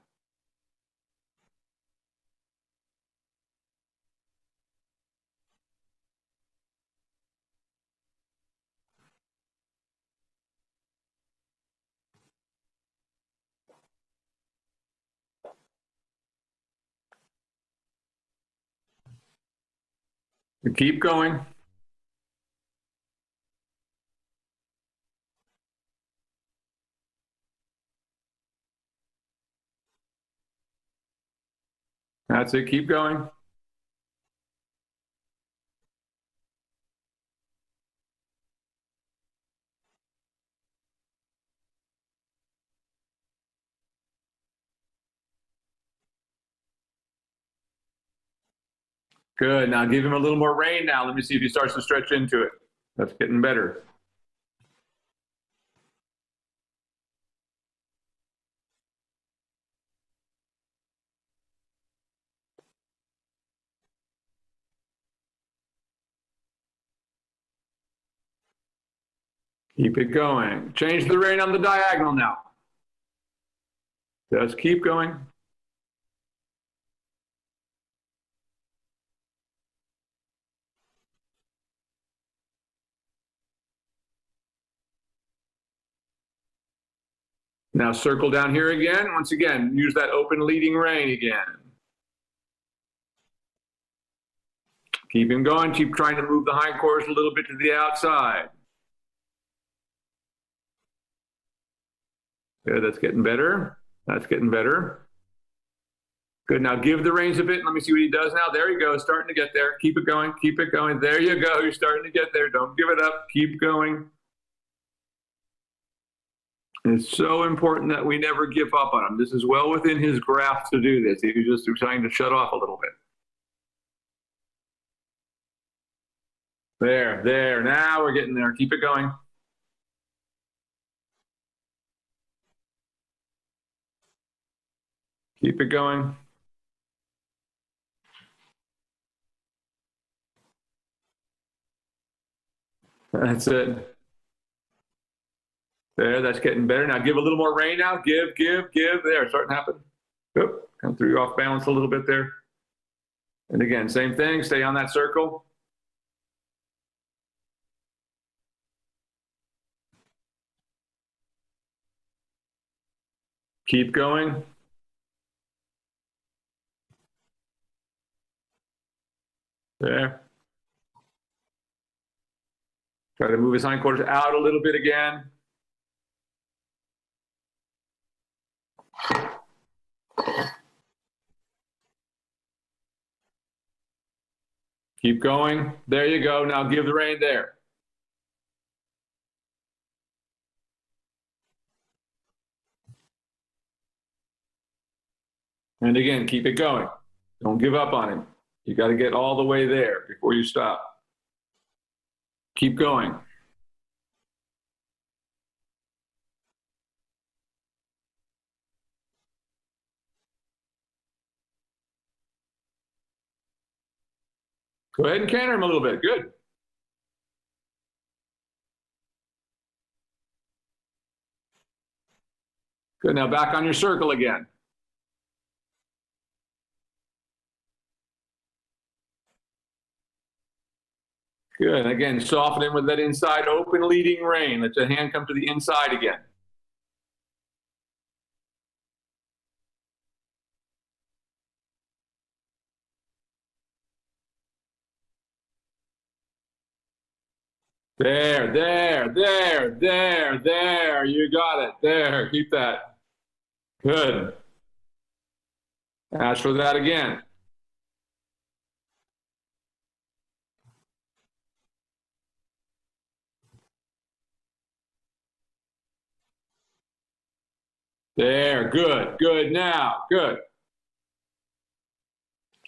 And keep going. That's it, keep going. Good, now give him a little more rein now. Let me see if he starts to stretch into it. That's getting better. Keep it going. Change the rein on the diagonal now. Just keep going. Now circle down here again. Once again, use that open leading rein again. Keep him going. Keep trying to move the hindquarters a little bit to the outside. Good, that's getting better. That's getting better. Good, now give the reins a bit. Let me see what he does now. There you go, starting to get there. Keep it going, keep it going. There you go, you're starting to get there. Don't give it up, keep going. It's so important that we never give up on him. This is well within his grasp to do this. He was just trying to shut off a little bit. There, now we're getting there. Keep it going. Keep it going. That's it. There, that's getting better. Now give a little more rein now. Give. There, it's starting to happen. Oop, come through you off balance a little bit there. And again, same thing. Stay on that circle. Keep going. There. Try to move his hindquarters out a little bit again. Keep going. There you go. Now give the rein there. And again, keep it going. Don't give up on him. You got to get all the way there before you stop. Keep going. Go ahead and canter him a little bit. Good. Good. Now back on your circle again. Good. Again, soften him with that inside open leading rein. Let the hand come to the inside again. There. You got it. There. Keep that. Good. Ask for that again. There, good, good now, good.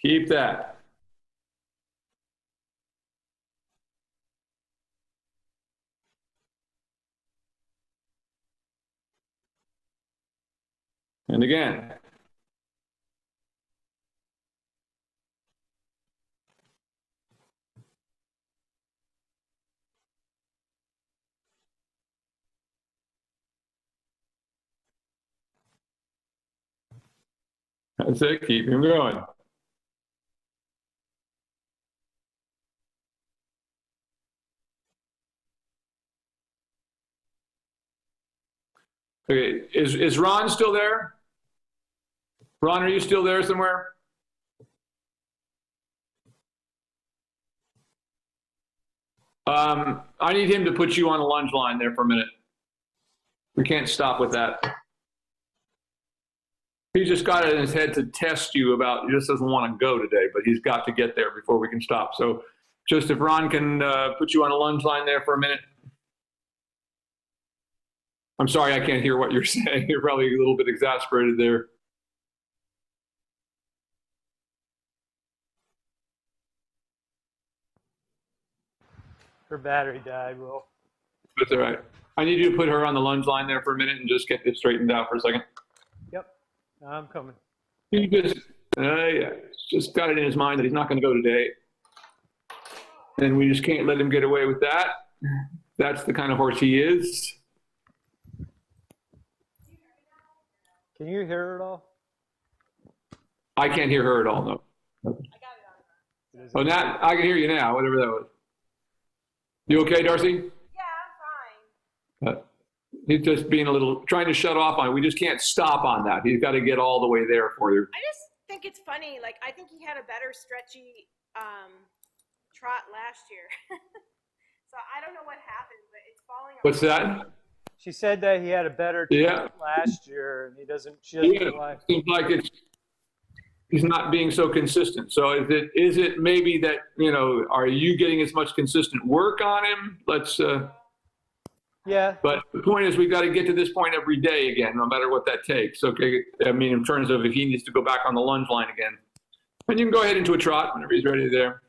Keep that. And again. That's it, keep him going. Okay, is Ron still there? Ron, are you still there somewhere? I need him to put you on a lunge line there for a minute. We can't stop with that. He just got it in his head to test you about, he just doesn't want to go today, but he's got to get there before we can stop. So just if Ron can put you on a lunge line there for a minute. I'm sorry, I can't hear what you're saying. You're probably a little bit exasperated there. Her battery died, Will. That's all right. I need you to put her on the lunge line there for a minute and just get this straightened out for a second. Yep, I'm coming. He just got it in his mind that he's not going to go today. And we just can't let him get away with that. That's the kind of horse he is. Can you hear her at all? I can't hear her at all, no. Oh, Nat, I can hear you now, whatever that was. You okay, Darcy? Yeah, I'm fine. He's just being a little, trying to shut off on it. We just can't stop on that. He's got to get all the way there for you. I just think it's funny. Like, I think he had a better stretchy trot last year. So I don't know what happened, but it's falling apart. What's that? She said that he had a better trot last year, and she doesn't know why. Seems like he's not being so consistent. So is it maybe that, you know, are you getting as much consistent work on him? Yeah. But the point is, we've got to get to this point every day again, no matter what that takes. Okay. I mean, in terms of if he needs to go back on the lunge line again, and you can go ahead into a trot whenever he's ready there.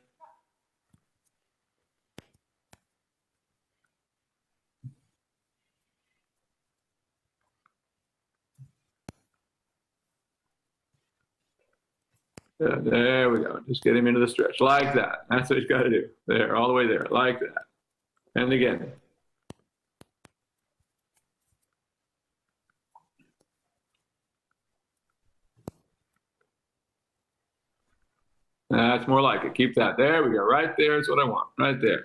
There we go. Just get him into the stretch like that. That's what he's got to do. There, all the way there, like that. And again. That's more like it. Keep that. There we go. Right there is what I want. Right there.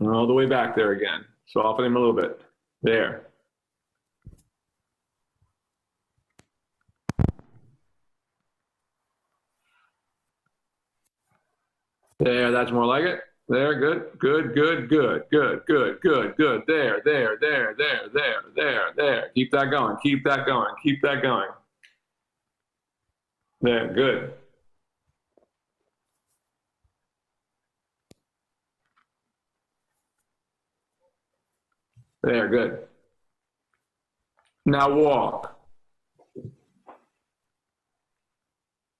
And all the way back there again. Soften him a little bit. There. There, that's more like it. There, good, good, good, good, good, good, good, good. There, there, there, there, there, there, there. Keep that going, keep that going, keep that going. There, good. There, good. Now walk.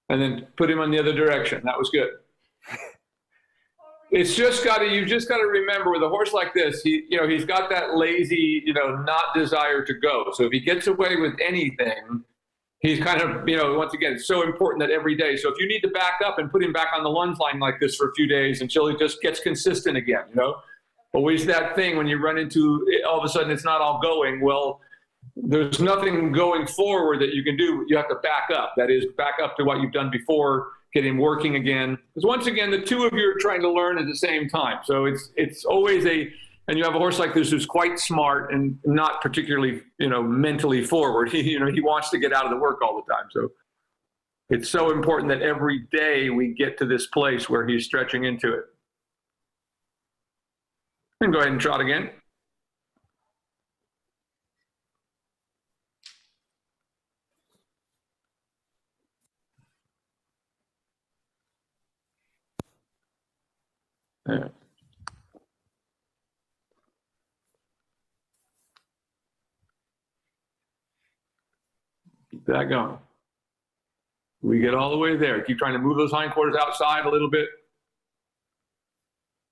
And then put him on the other direction. That was good. It's just got to, you've just got to remember with a horse like this, he's got that lazy, not desire to go. So if he gets away with anything, he's kind of, once again, it's so important that every day. So if you need to back up and put him back on the lunge line like this for a few days until he just gets consistent again, always that thing when you run into, all of a sudden it's not all going. Well, there's nothing going forward that you can do. You have to back up. That is, back up to what you've done before, get him working again. Because once again, the two of you are trying to learn at the same time. So it's always and you have a horse like this who's quite smart and not particularly, mentally forward. He wants to get out of the work all the time. So it's so important that every day we get to this place where he's stretching into it. And go ahead and trot again. There. Keep that going. We get all the way there. Keep trying to move those hindquarters outside a little bit.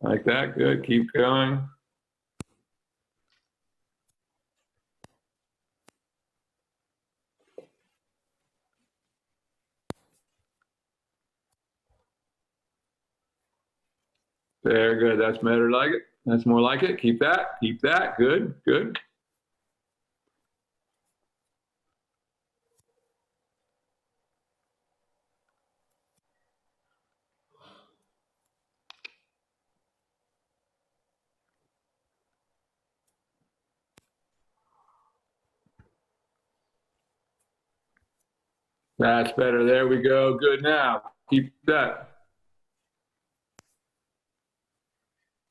Like that. Good. Keep going. There, good. That's better like it. That's more like it. Keep that. Keep that. Good. Good. That's better. There we go. Good now. Keep that.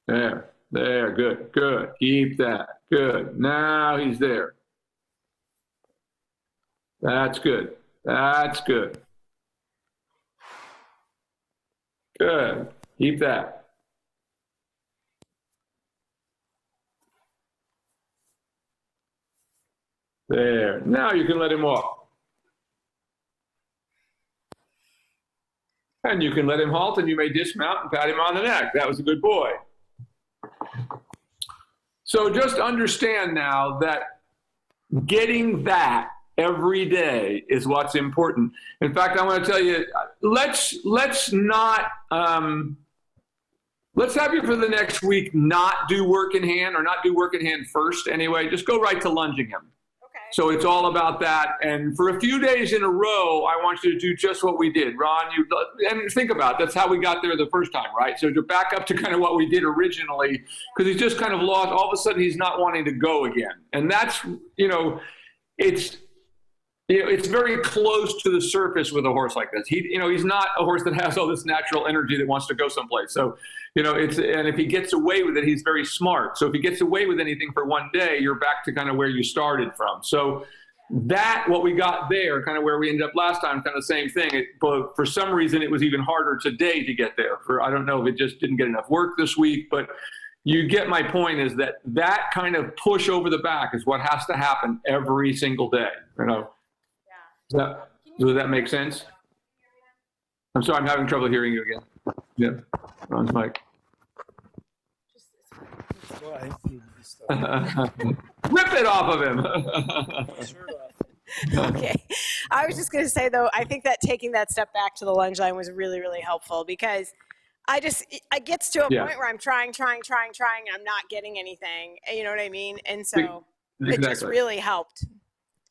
There. There. Good. Good. Keep that. Good. Now he's there. That's good. That's good. Good. Keep that. There. Now you can let him off. And you can let him halt, and you may dismount and pat him on the neck. That was a good boy. So just understand now that getting that every day is what's important. In fact, I want to tell you, let's not, let's have you for the next week not do work in hand, or not do work in hand first anyway. Just go right to lunging him. So it's all about that. And for a few days in a row, I want you to do just what we did. Ron, and think about it, that's how we got there the first time, right? So to back up to kind of what we did originally, because he's just kind of lost, all of a sudden he's not wanting to go again. And that's, it's very close to the surface with a horse like this. He's not a horse that has all this natural energy that wants to go someplace. So, and if he gets away with it, he's very smart. So if he gets away with anything for one day, you're back to kind of where you started from. So what we got there, kind of where we ended up last time, kind of the same thing. But for some reason, it was even harder today to get there. I don't know if it just didn't get enough work this week, but you get my point, is that kind of push over the back is what has to happen every single day, Does that make sense? I'm sorry, I'm having trouble hearing you again. Yeah, Ron's mic. Rip it off of him. Okay. I was just going to say, though, I think that taking that step back to the lunge line was really, really helpful, because it gets to a point where I'm trying, and I'm not getting anything. You know what I mean? And so it just really helped.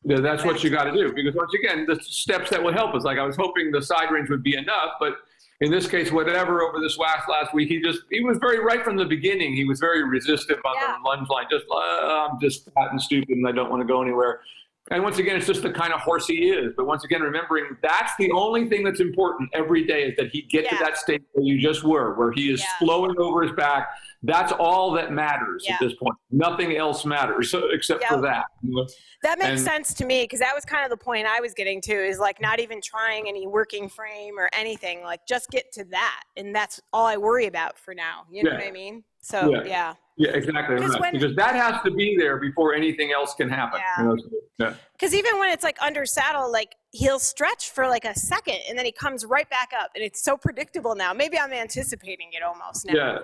Yeah, that's what you got to do, because once again, the steps that would help us, like I was hoping the side range would be enough, but in this case, whatever, over this last week, he was very, right from the beginning, he was very resistive on the lunge line. I'm just fat and stupid and I don't want to go anywhere. And once again, it's just the kind of horse he is. But once again, remembering that's the only thing that's important every day, is that he get to that state where you just were, where he is flowing over his back. That's all that matters at this point. Nothing else matters except for that. That makes sense to me, because that was kind of the point I was getting to, is like not even trying any working frame or anything, like just get to that. And that's all I worry about for now. You know what I mean? So, yeah, exactly. Right. Because that has to be there before anything else can happen. Because even when it's like under saddle, like he'll stretch for like a second and then he comes right back up, and it's so predictable now. Maybe I'm anticipating it almost now.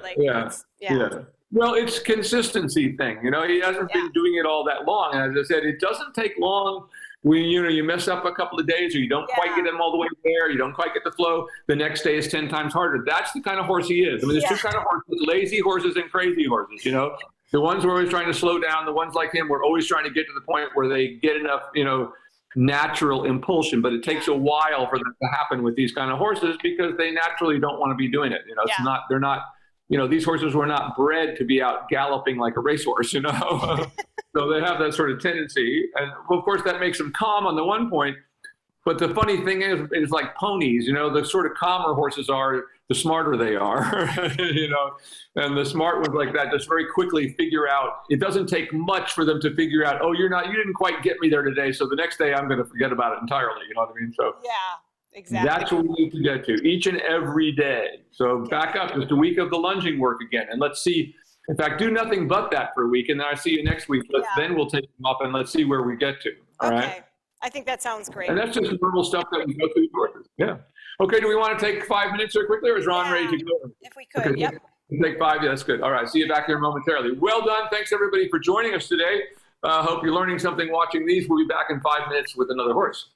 Well, it's consistency thing. He hasn't been doing it all that long. And as I said, it doesn't take long. When you mess up a couple of days, or you don't quite get him all the way there, you don't quite get the flow, the next day is 10 times harder. That's the kind of horse he is. I mean, there's two kind of horses: lazy horses and crazy horses. The ones who are always trying to slow down, the ones like him, we're always trying to get to the point where they get enough, natural impulsion. But it takes a while for that to happen with these kind of horses, because they naturally don't want to be doing it. They're not. These horses were not bred to be out galloping like a racehorse, So they have that sort of tendency. And of course, that makes them calm on the one point. But the funny thing is like ponies, the sort of calmer horses are, the smarter they are, and the smart ones like that just very quickly figure out, it doesn't take much for them to figure out, you didn't quite get me there today, so the next day I'm going to forget about it entirely. You know what I mean? So exactly. That's what we need to get to each and every day. So back up, just a week of the lunging work again, and let's see. In fact, do nothing but that for a week, and then I see you next week. Then we'll take them up and let's see where we get to. All right. I think that sounds great. And that's just normal stuff that we go through courses. Yeah. Okay, do we want to take 5 minutes here quickly, or is Ron ready to go? If we could, Okay, yep. take 5, yeah, that's good. All right, see you back here momentarily. Well done, thanks everybody for joining us today. Hope you're learning something watching these. We'll be back in 5 minutes with another horse.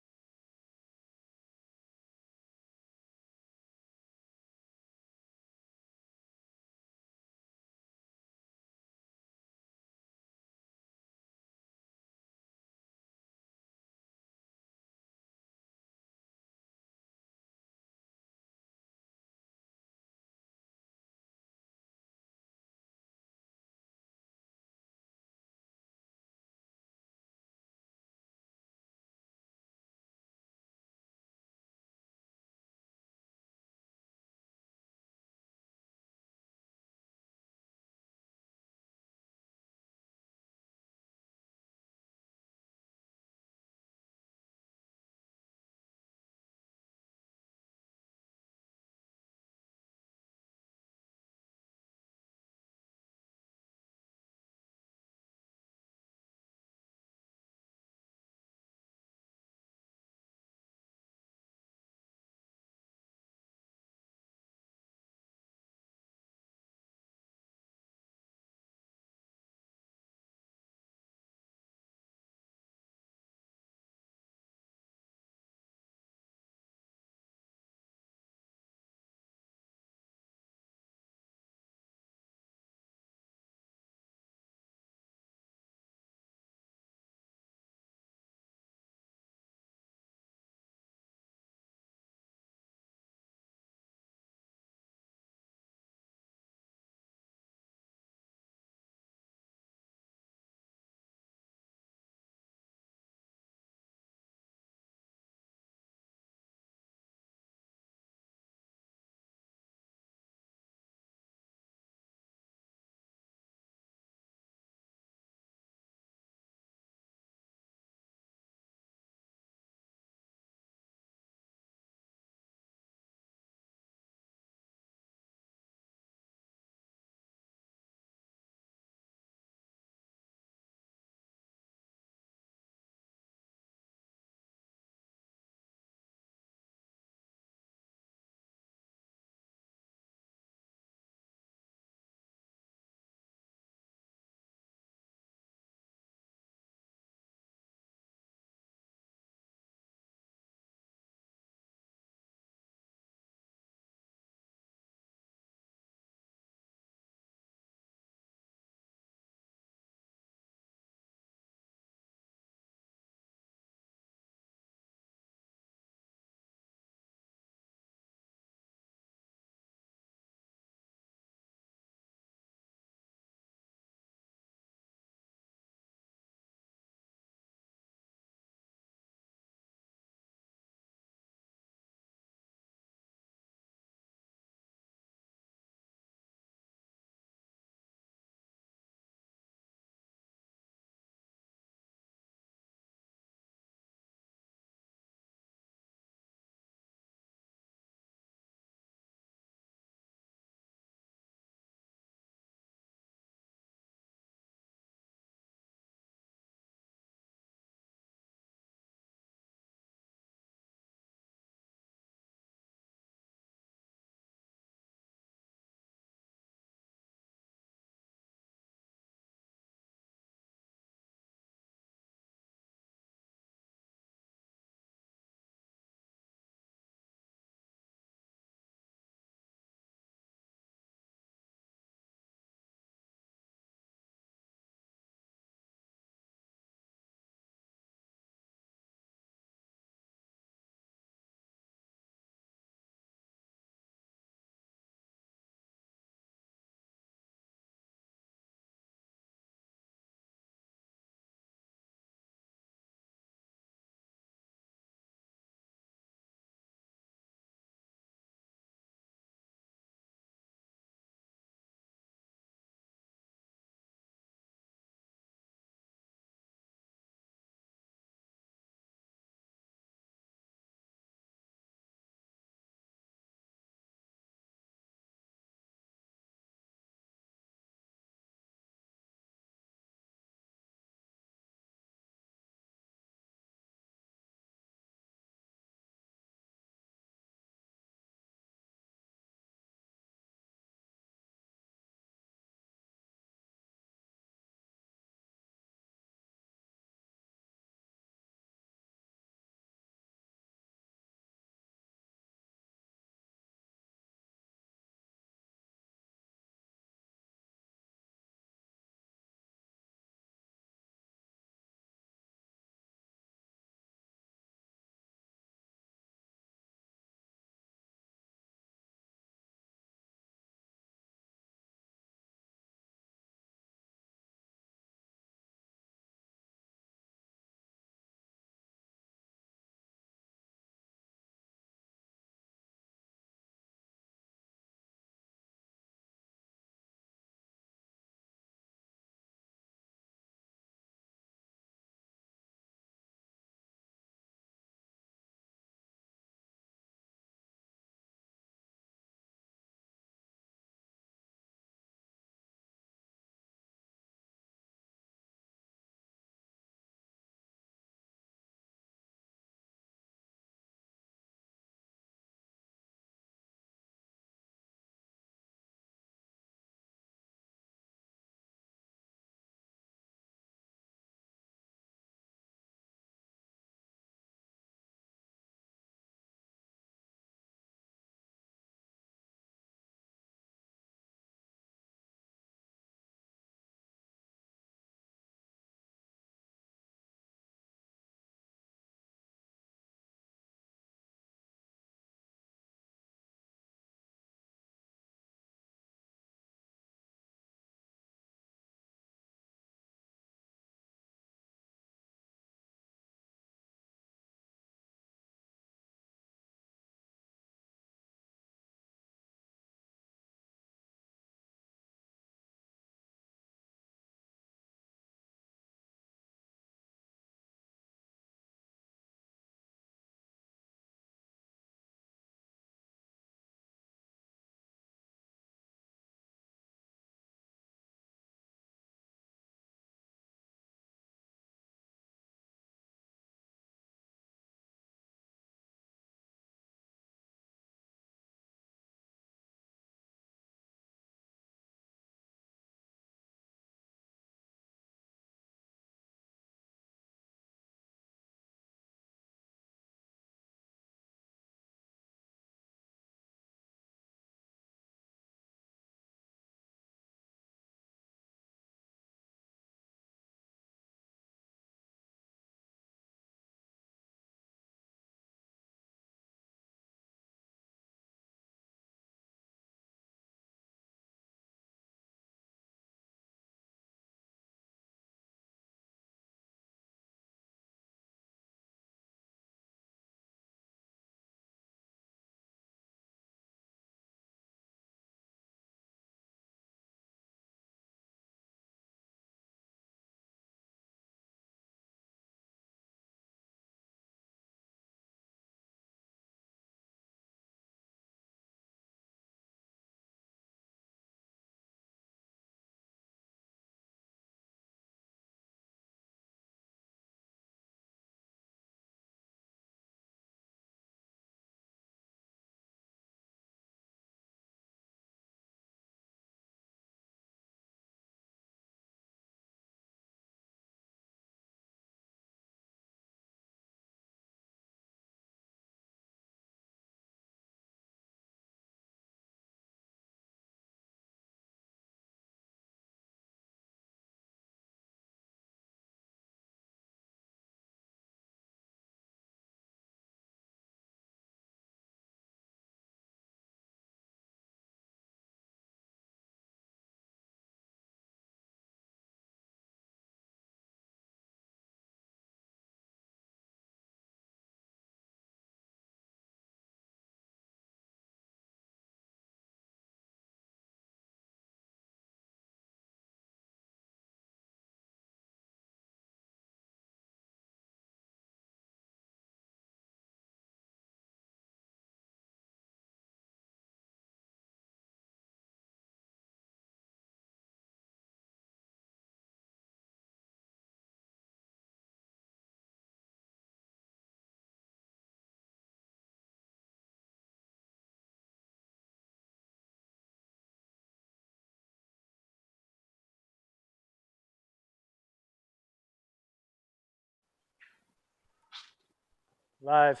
Live.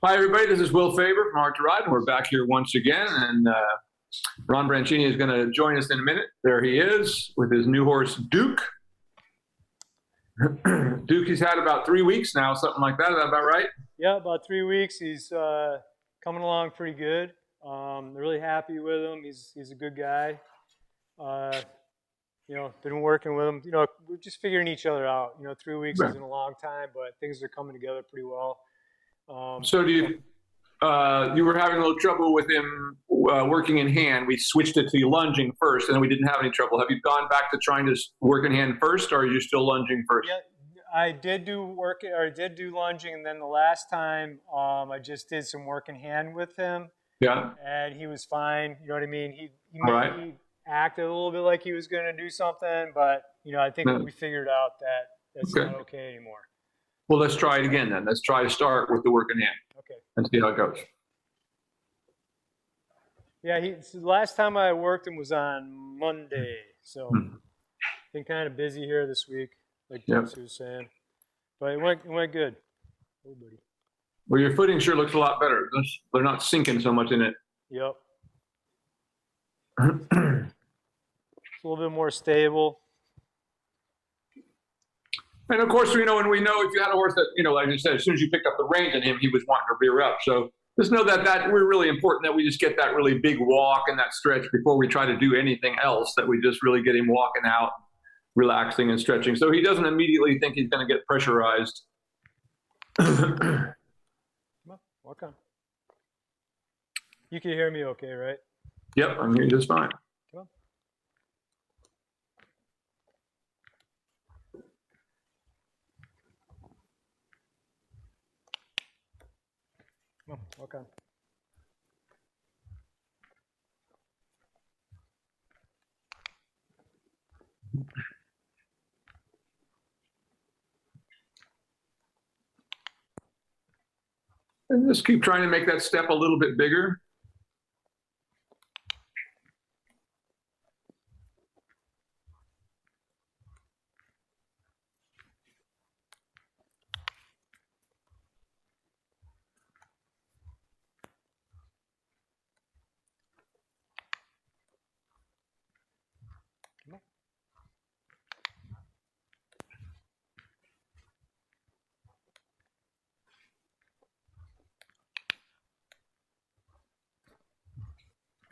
Hi, everybody. This is Will Faerber from Art2Ride, and we're back here once again. And Ron Branchini is going to join us in a minute. There he is with his new horse, Duke. Duke, he's had about 3 weeks now, something like that. Is that about right? Yeah, about 3 weeks. He's coming along pretty good. Really happy with him. He's a good guy. You know, been working with him. You know, we're just figuring each other out. You know, 3 weeks isn't a long time, but things are coming together pretty well. So do you? You were having a little trouble with him working in hand. We switched it to lunging first, and then we didn't have any trouble. Have you gone back to trying to work in hand first, or are you still lunging first? Yeah, I did do lunging, and then the last time I just did some work in hand with him. Yeah. And he was fine. You know what I mean? He acted a little bit like he was going to do something, but you know, I think we figured out that that's not okay anymore. Well, let's try it again then. Let's try to start with the work in hand. Okay. And see how it goes. Yeah, the last time I worked him was on Monday, so been kind of busy here this week, like Darcy was saying. But it went good. Oh, buddy. Well, your footing sure looks a lot better. They're not sinking so much in it. Yep. It's a little bit more stable. And of course, you know, and we know if you had a horse that, you know, like I said, as soon as you picked up the reins on him, he was wanting to rear up. So just know that we're really important that we just get that really big walk and that stretch before we try to do anything else, that we just really get him walking out, relaxing and stretching. So he doesn't immediately think he's going to get pressurized. Come on, walk on. You can hear me okay, right? Yep, I'm hearing just fine. Come on. Come on, walk on. And just keep trying to make that step a little bit bigger.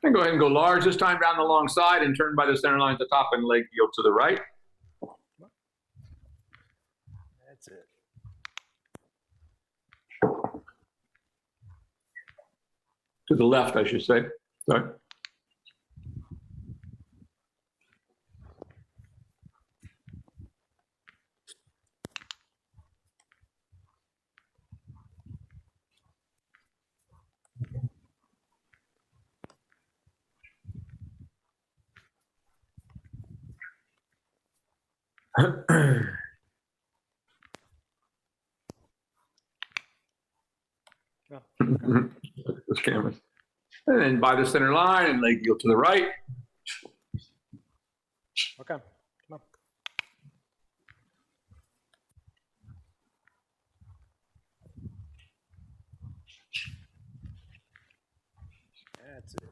And go ahead and go large this time down the long side and turn by the center line at the top and leg yield to the right. That's it. To the left, I should say. Sorry. Those cameras. And then by the center line and leg yield to the right. Okay, come on. That's it.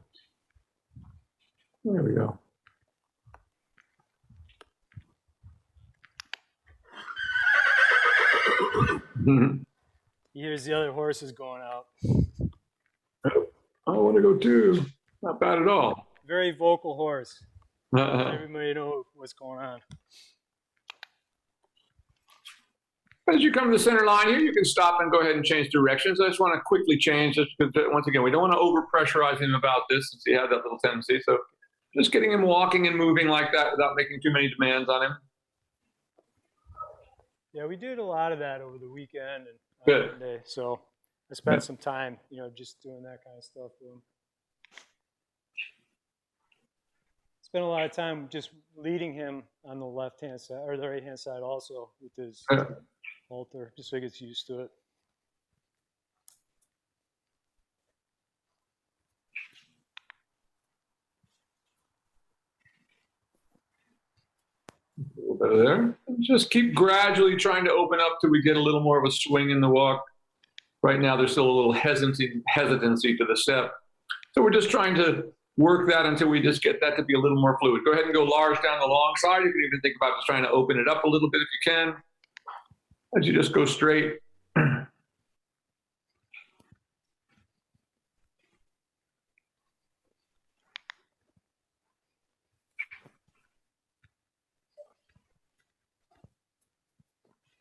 There we go. Here's the other horses going out. I want to go too. Not bad at all. Very vocal horse. Everybody know what's going on. As you come to the center line here, you can stop and go ahead and change directions. I just want to quickly change this because, once again, we don't want to over-pressurize him about this since he had that little tendency. So just getting him walking and moving like that without making too many demands on him. Yeah, we did a lot of that over the weekend and Good. Monday. So I spent some time, you know, just doing that kind of stuff with him. Spent a lot of time just leading him on the left-hand side or the right-hand side also with his halter, just so he gets used to it. A little bit of there. Just keep gradually trying to open up till we get a little more of a swing in the walk. Right now, there's still a little hesitancy to the step. So we're just trying to work that until we just get that to be a little more fluid. Go ahead and go large down the long side. You can even think about just trying to open it up a little bit if you can. As you just go straight.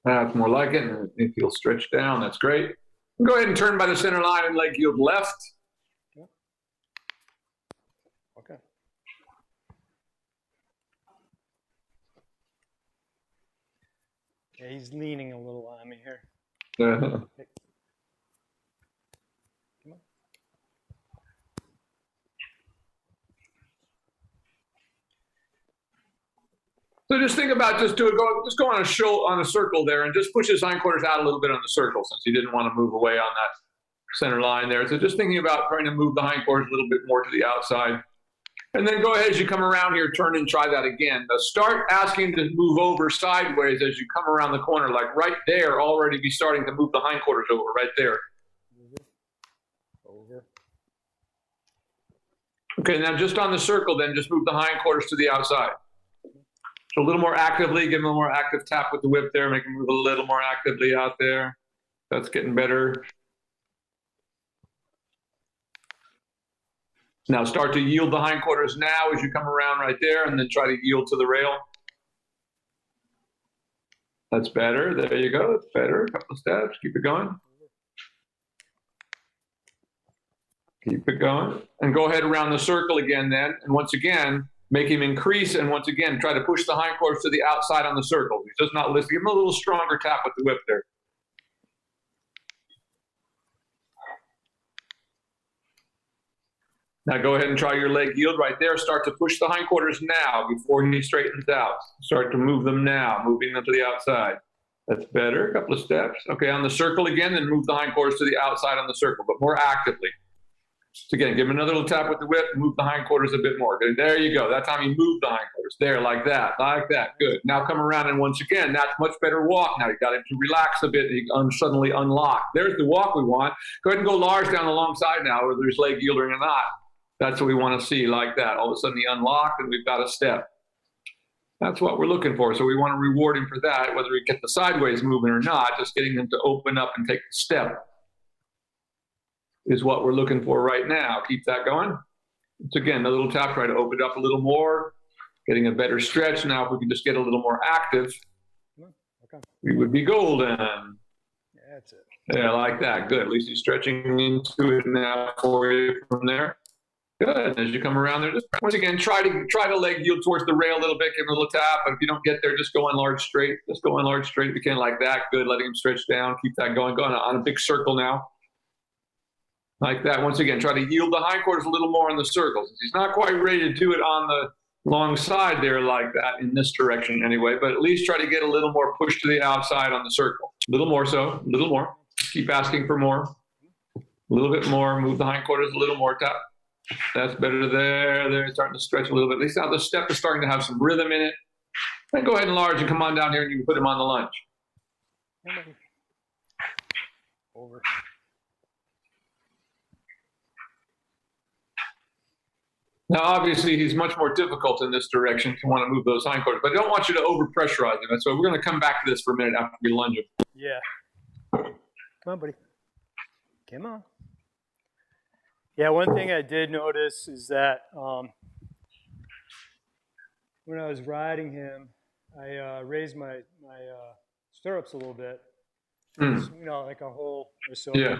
That's more like it. And it feels stretched down. That's great. Go ahead and turn by the center line and leg yield left. Okay. Yeah, he's leaning a little on me here. Come on. So just think about just go on a circle there and just push his hindquarters out a little bit on the circle since he didn't want to move away on that center line there. So just thinking about trying to move the hindquarters a little bit more to the outside. And then go ahead as you come around here, turn and try that again. Now start asking to move over sideways as you come around the corner, like right there, already be starting to move the hindquarters over right there. Over. Okay, now just on the circle, then just move the hindquarters to the outside. So a little more actively, give him a little more active tap with the whip there, make him move a little more actively out there. That's getting better. Now start to yield the hindquarters now as you come around right there, and then try to yield to the rail. That's better. There you go. That's better. A couple of steps. Keep it going. Keep it going. And go ahead around the circle again then. And once again, make him increase. And once again, try to push the hindquarters to the outside on the circle. He's just not listening. Give him a little stronger tap with the whip there. Now go ahead and try your leg yield right there. Start to push the hindquarters now before he straightens out. Start to move them now, moving them to the outside. That's better. A couple of steps. Okay, on the circle again, then move the hindquarters to the outside on the circle, but more actively. So again, give him another little tap with the whip, move the hindquarters a bit more. Good. There you go. That time you move the hindquarters. There, like that, like that. Good. Now come around, and once again, that's much better walk. Now you got him to relax a bit. He suddenly unlock. There's the walk we want. Go ahead and go large down the long side now, whether there's leg yielding or not. That's what we want to see, like that. All of a sudden he unlocked and we've got a step. That's what we're looking for. So we want to reward him for that, whether he gets the sideways movement or not, just getting him to open up and take the step is what we're looking for right now. Keep that going. It's again, a little tap, try to open it up a little more, getting a better stretch. Now, if we can just get a little more active, okay, we would be golden. Yeah, that's it. Yeah, like that. Good. At least he's stretching into it now for you from there. Good. As you come around there, just once again, try to leg yield towards the rail a little bit, give him a little tap. But if you don't get there, just go in large straight. Just go in large straight if you can, like that. Good. Letting him stretch down. Keep that going. Go on a big circle now. Like that. Once again, try to yield the hindquarters a little more in the circles. He's not quite ready to do it on the long side there like that in this direction anyway, but at least try to get a little more push to the outside on the circle. A little more so, a little more. Keep asking for more. A little bit more. Move the hindquarters a little more. Tap. That's better there. They're starting to stretch a little bit. At least now the step is starting to have some rhythm in it. Then go ahead and large and come on down here and you can put him on the lunge. Over. Now, obviously, he's much more difficult in this direction if you want to move those hindquarters, but I don't want you to over-pressurize him. So we're going to come back to this for a minute after we lunge him. Yeah. Come on, buddy. Come on. Yeah, one thing I did notice is that when I was riding him, I raised my stirrups a little bit, you know, like a hole or so. Yeah.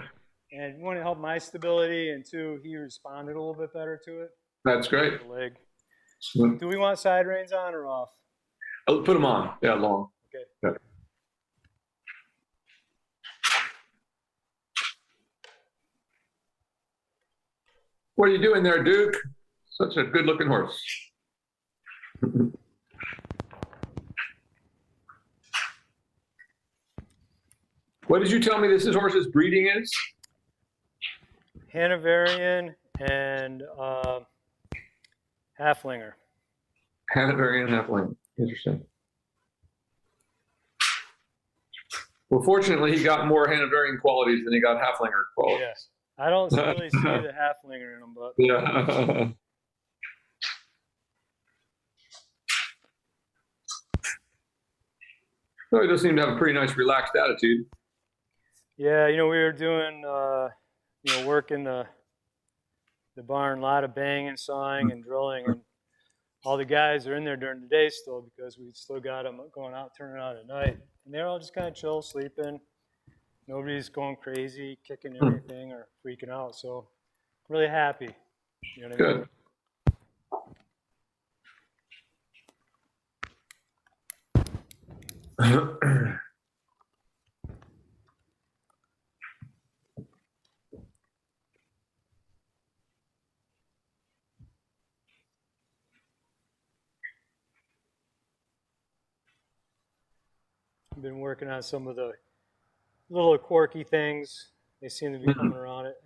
And one, it helped my stability, and two, he responded a little bit better to it. That's great. The leg. Do we want side reins on or off? I'll put them on. Yeah, long. Okay. Yeah. What are you doing there, Duke? Such a good-looking horse. What did you tell me this horse's breeding is? Hanoverian and Halflinger. Hanoverian, Halflinger. Interesting. Well, fortunately, he got more Hanoverian qualities than he got Halflinger qualities. Yes. I don't really see the Halflinger in him, but Yeah. So he does seem to have a pretty nice relaxed attitude. yeah, we were doing, work in the barn, a lot of banging, sawing, and drilling, and all the guys are in there during the day still because we still got them going out, turning out at night, and they're all just kind of chill, sleeping. Nobody's going crazy, kicking anything or freaking out. So really happy. You know what I mean? Good. I've been working on some of the little quirky things. They seem to be coming around it.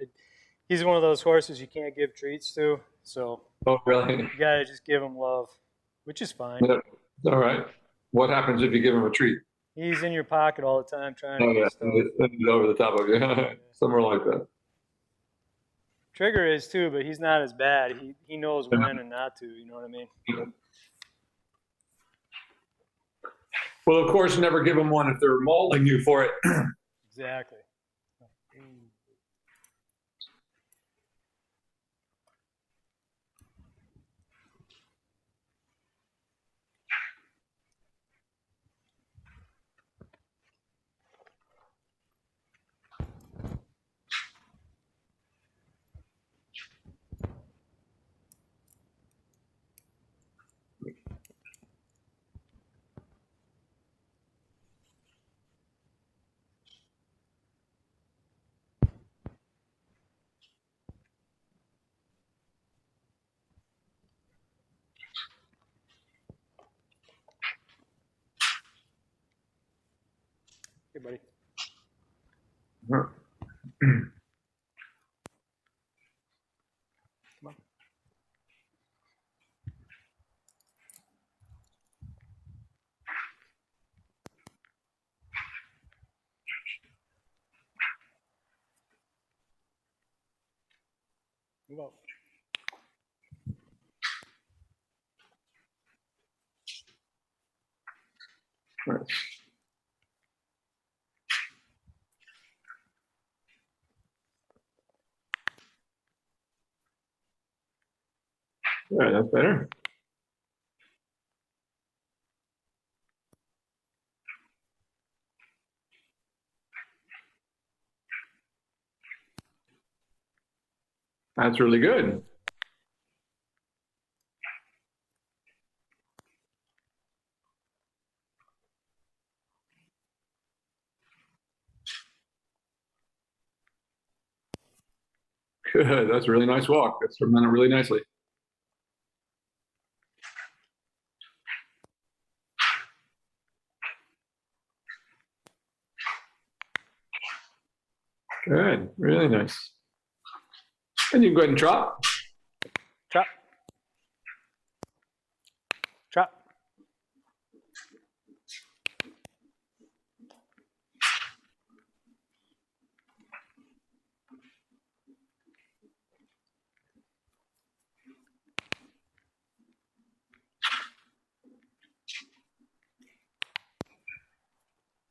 He's one of those horses you can't give treats to, so Oh, really? you gotta just give him love, which is fine. Yeah. All right. What happens if you give him a treat? He's in your pocket all the time trying to Oh, get yeah. stuff. It's over the top of you. Somewhere like that. Trigger is too, but he's not as bad. He knows when and not to. You know what I mean? Well, of course, never give them one if they're mauling you for it. Exactly. Hey, buddy. Come on. Move out. Right. Yeah, that's better. That's really good. Good. That's a really nice walk. That's done it really nicely. Good. Really nice. And you can go ahead and trot. Trot. Trot.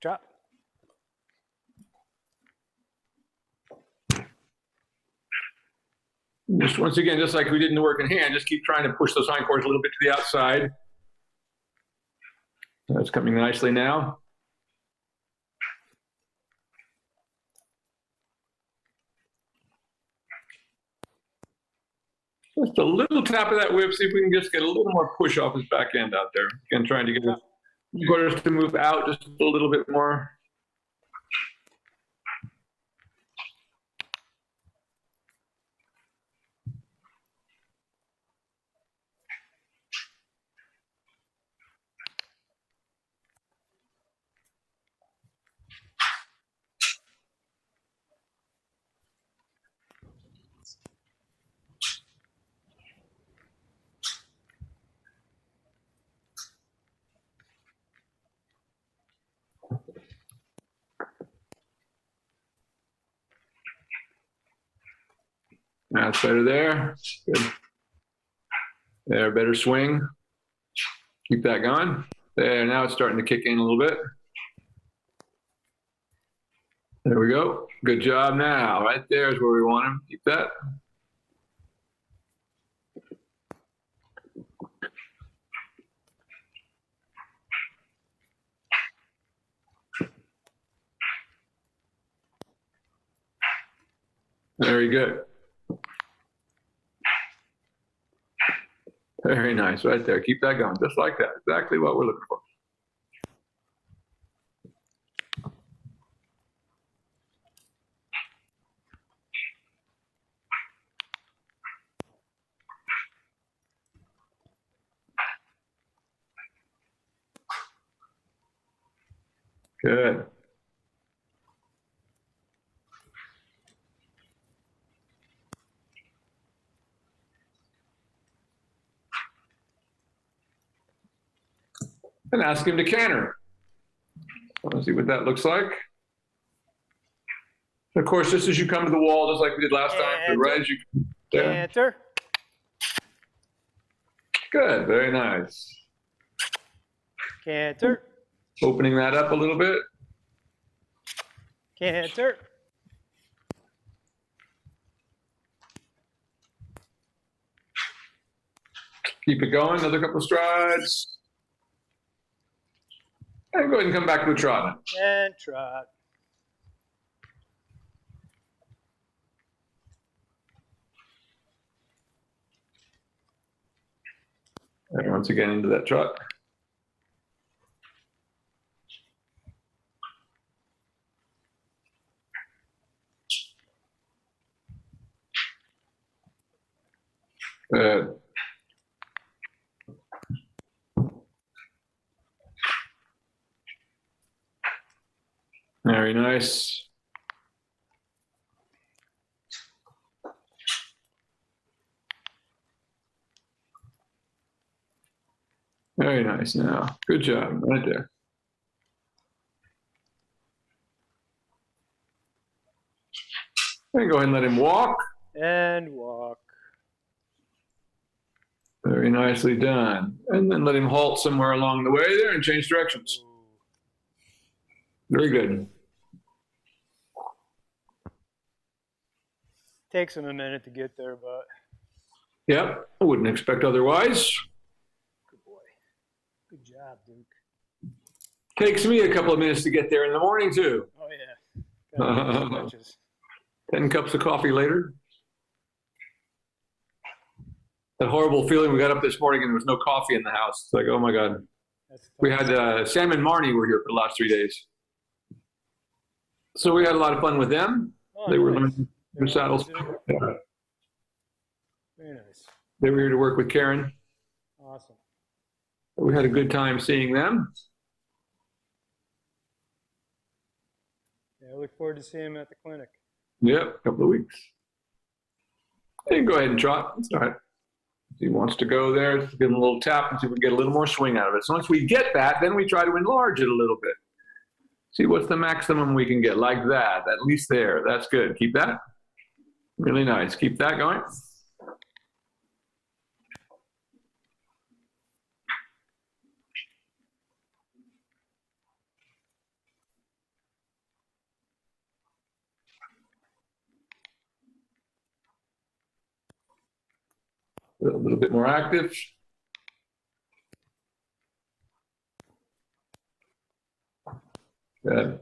Trot. Just once again, just like we did in the work in hand, just keep trying to push those hindquarters a little bit to the outside. That's coming nicely now. Just a little tap of that whip, see if we can just get a little more push off his back end out there. Again, trying to get his hindquarters to move out just a little bit more. That's better there. Good. There, better swing. Keep that going. There, now it's starting to kick in a little bit. There we go. Good job now. Right there is where we want him. Keep that. Very good. Very nice, right there. Keep that going, just like that. Exactly what we're looking for. Good. And ask him to canter. Let's see what that looks like. Of course, just as you come to the wall, just like we did last time, right as you Canter. Good, very nice. Canter. Opening that up a little bit. Canter. Keep it going, another couple of strides. And go ahead and come back to a trot. And trot. And once again into that trot. Good. Very nice. Very nice now. Good job, right there. And go ahead and let him walk. And walk. Very nicely done. And then let him halt somewhere along the way there and change directions. Very good. Takes him a minute to get there, but. Yep, I wouldn't expect otherwise. Good boy. Good job, Duke. Takes me a couple of minutes to get there in the morning, too. Oh, yeah. 10 cups of coffee later. That horrible feeling we got up this morning and there was no coffee in the house. It's like, oh my God. We had Sam and Marnie were here for the last 3 days. So we had a lot of fun with them. Oh, They were nice. learning their saddles. Yeah. Very nice. They were here to work with Karen. Awesome. We had a good time seeing them. Yeah, I look forward to seeing him at the clinic. Yep, a couple of weeks. And go ahead and trot. Let's try it. If he wants to go there, give him a little tap and see if we can get a little more swing out of it. So once we get that, then we try to enlarge it a little bit. See what's the maximum we can get, like that, at least there. That's good. Keep that. Really nice. Keep that going. A little bit more active. Good.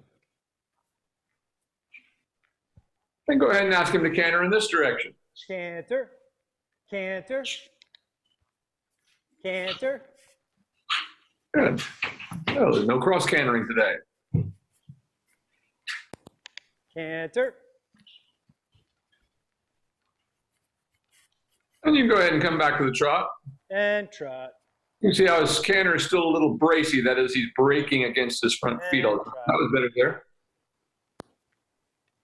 And go ahead and ask him to canter in this direction. Canter. Canter. Canter. Good. Oh, there's no cross cantering today. Canter. And you can go ahead and come back to the trot. And trot. You can see how his canter is still a little bracey. That is, he's braking against his front feet. That was better there.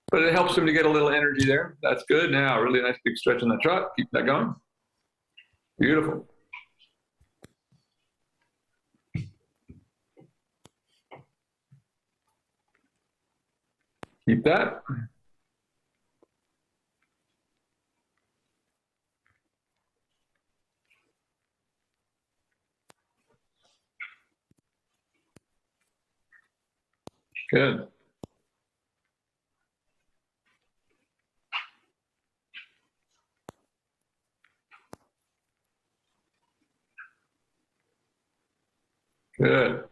But it helps him to get a little energy there. That's good. Now, really nice big stretch on the trot. Keep that going. Beautiful. Keep that. Good. Good.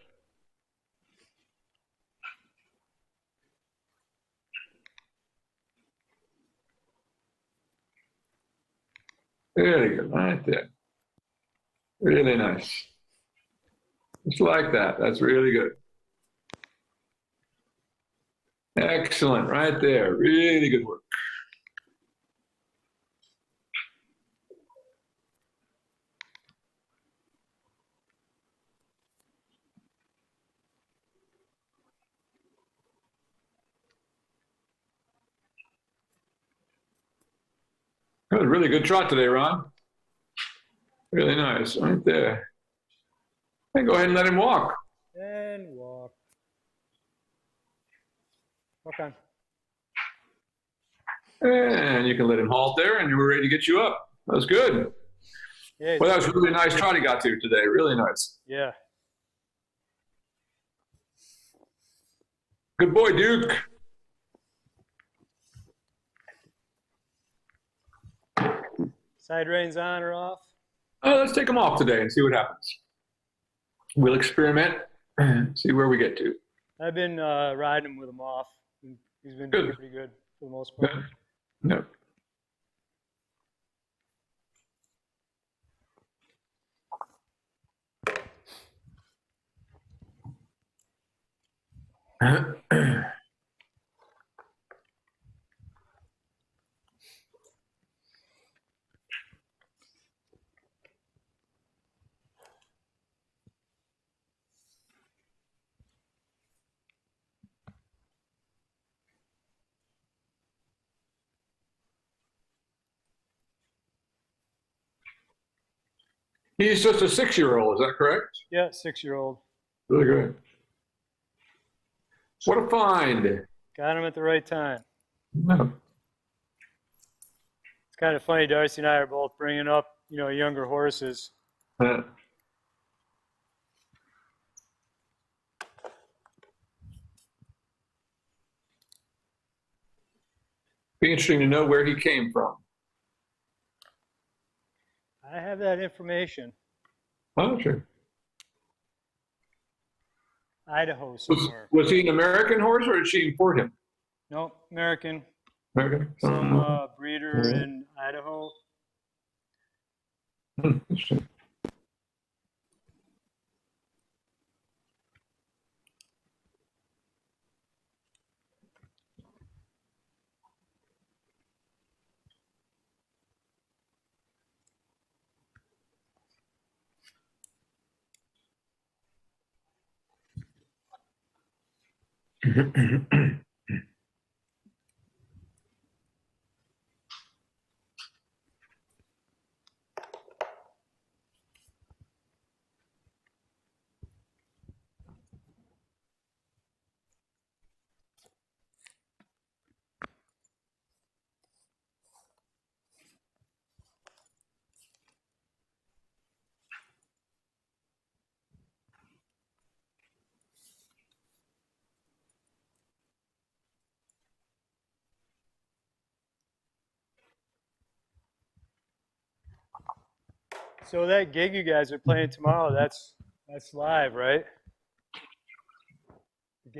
Very good, right there. Really nice. Just like that. That's really good. Excellent, right there. Really good work. That was a really good trot today, Ron. Really nice, right there. Hey, go ahead and let him walk. And walk. Walk on. And you can let him halt there, and we're ready to get you up. That was good. Yeah. Well, that was a really nice trot he got to today. Really nice. Yeah. Good boy, Duke. Side reins on or off? Let's take him off today and see what happens. We'll experiment and see where we get to. I've been riding him with him off. He's been doing pretty good for the most part. Good. Yep. He's just a 6-year-old, is that correct? Yeah, 6-year-old. Really good. What a find. Got him at the right time. No. It's kind of funny, Darcy and I are both bringing up, younger horses. Be interesting to know where he came from. I have that information. Oh, sure. Idaho somewhere. Was he an American horse, or did she import him? No, American. American. Some breeder in Idaho. Interesting. So that gig you guys are playing tomorrow, that's live, right?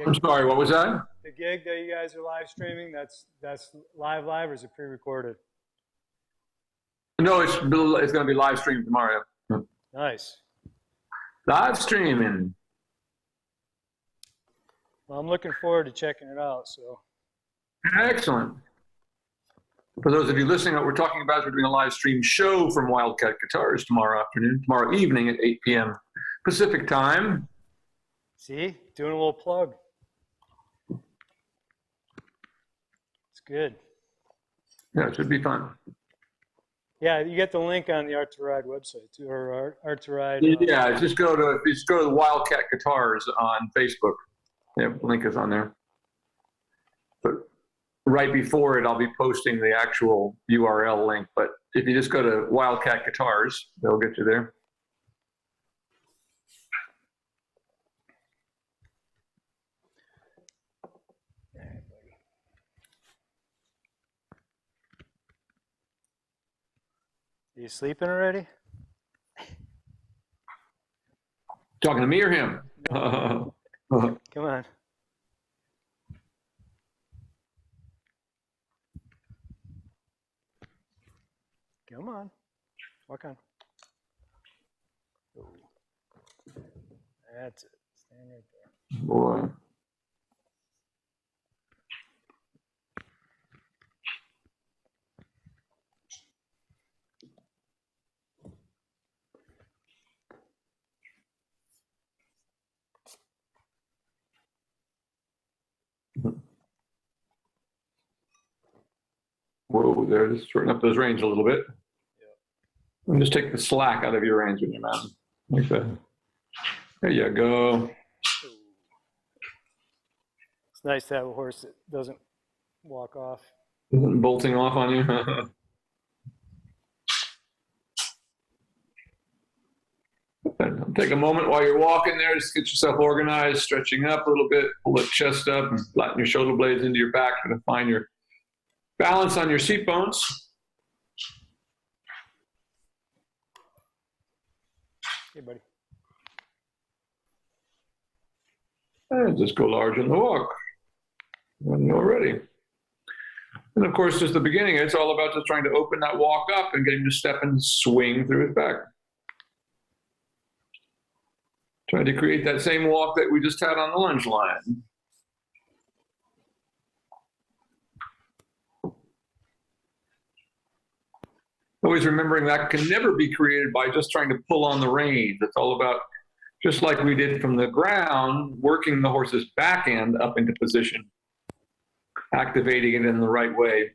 I'm sorry, what was that? The gig that you guys are live streaming, that's live, or is it pre-recorded? No, it's going to be live streamed tomorrow. Nice. Live streaming. Well, I'm looking forward to checking it out. So. Excellent. For those of you listening, what we're talking about is we're doing a live stream show from Wildcat Guitars tomorrow evening at 8 p.m. Pacific time. See, doing a little plug. It's good. Yeah, it should be fun. Yeah, you get the link on the Art2Ride website too, or Art2Ride. Yeah, just go to the Wildcat Guitars on Facebook. Yeah, the link is on there. But right before it, I'll be posting the actual URL link. But if you just go to Wildcat Guitars, they'll get you there. You sleeping already? Talking to me or him? No. Come on. Come on. Walk on. Oh. That's it. Stand right there. Boy. Whoa, there, just shorten up those reins a little bit. And just take the slack out of your reins when you're mounting, like that. There you go. It's nice to have a horse that doesn't walk off. Isn't bolting off on you? Take a moment while you're walking there, just get yourself organized, stretching up a little bit, pull the chest up, and flatten your shoulder blades into your back to find your balance on your seat bones. Hey, buddy. And just go large in the walk when you're ready. And of course, just the beginning, it's all about just trying to open that walk up and getting to step and swing through his back. Trying to create that same walk that we just had on the lunge line. Always remembering that can never be created by just trying to pull on the reins. It's all about, just like we did from the ground, working the horse's back end up into position, activating it in the right way.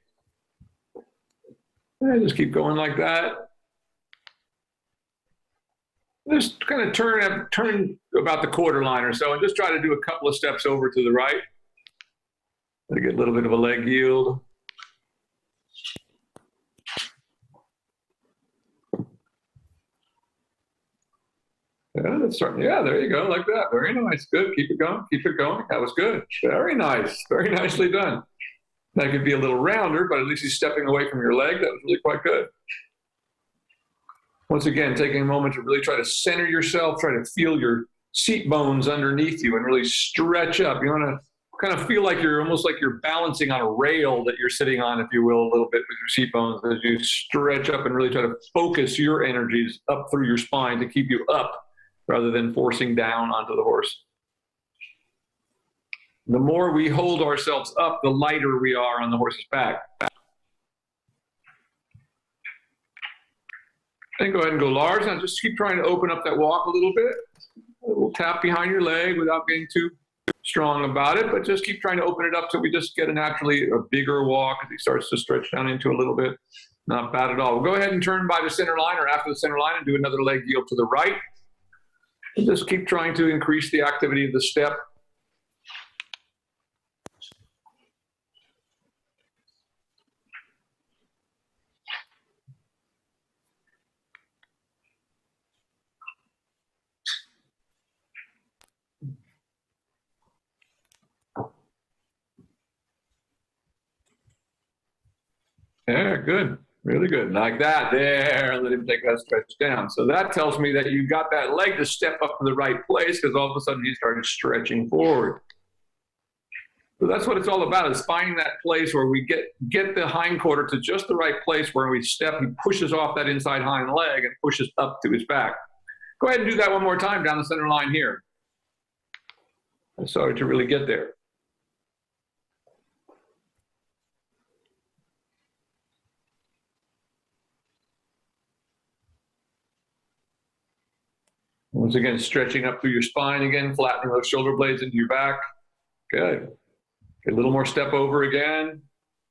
And just keep going like that. Just kind of turn about the quarter line or so and just try to do a couple of steps over to the right to get a little bit of a leg yield. Yeah, that's starting. Yeah, there you go, like that. Very nice. Good. Keep it going. Keep it going. That was good. Very nice. Very nicely done. That could be a little rounder, but at least he's stepping away from your leg. That was really quite good. Once again, taking a moment to really try to center yourself, try to feel your seat bones underneath you and really stretch up. You want to kind of feel like you're almost like you're balancing on a rail that you're sitting on, if you will, a little bit with your seat bones as you stretch up and really try to focus your energies up through your spine to keep you up rather than forcing down onto the horse. The more we hold ourselves up, the lighter we are on the horse's back. And go ahead and go large. Now just keep trying to open up that walk a little bit. A little tap behind your leg without getting too strong about it, but just keep trying to open it up so we just get a bigger walk as he starts to stretch down into a little bit. Not bad at all. We'll go ahead and turn by the center line or after the center line and do another leg yield to the right. And just keep trying to increase the activity of the step. Yeah, good. Really good. Like that. There. Let him take that stretch down. So that tells me that you got that leg to step up to the right place because all of a sudden he started stretching forward. So that's what it's all about, is finding that place where we get the hindquarter to just the right place where we step. He pushes off that inside hind leg and pushes up to his back. Go ahead and do that one more time down the center line here. I started to really get there. Once again, stretching up through your spine again, flattening those shoulder blades into your back. Good. Get a little more step over again.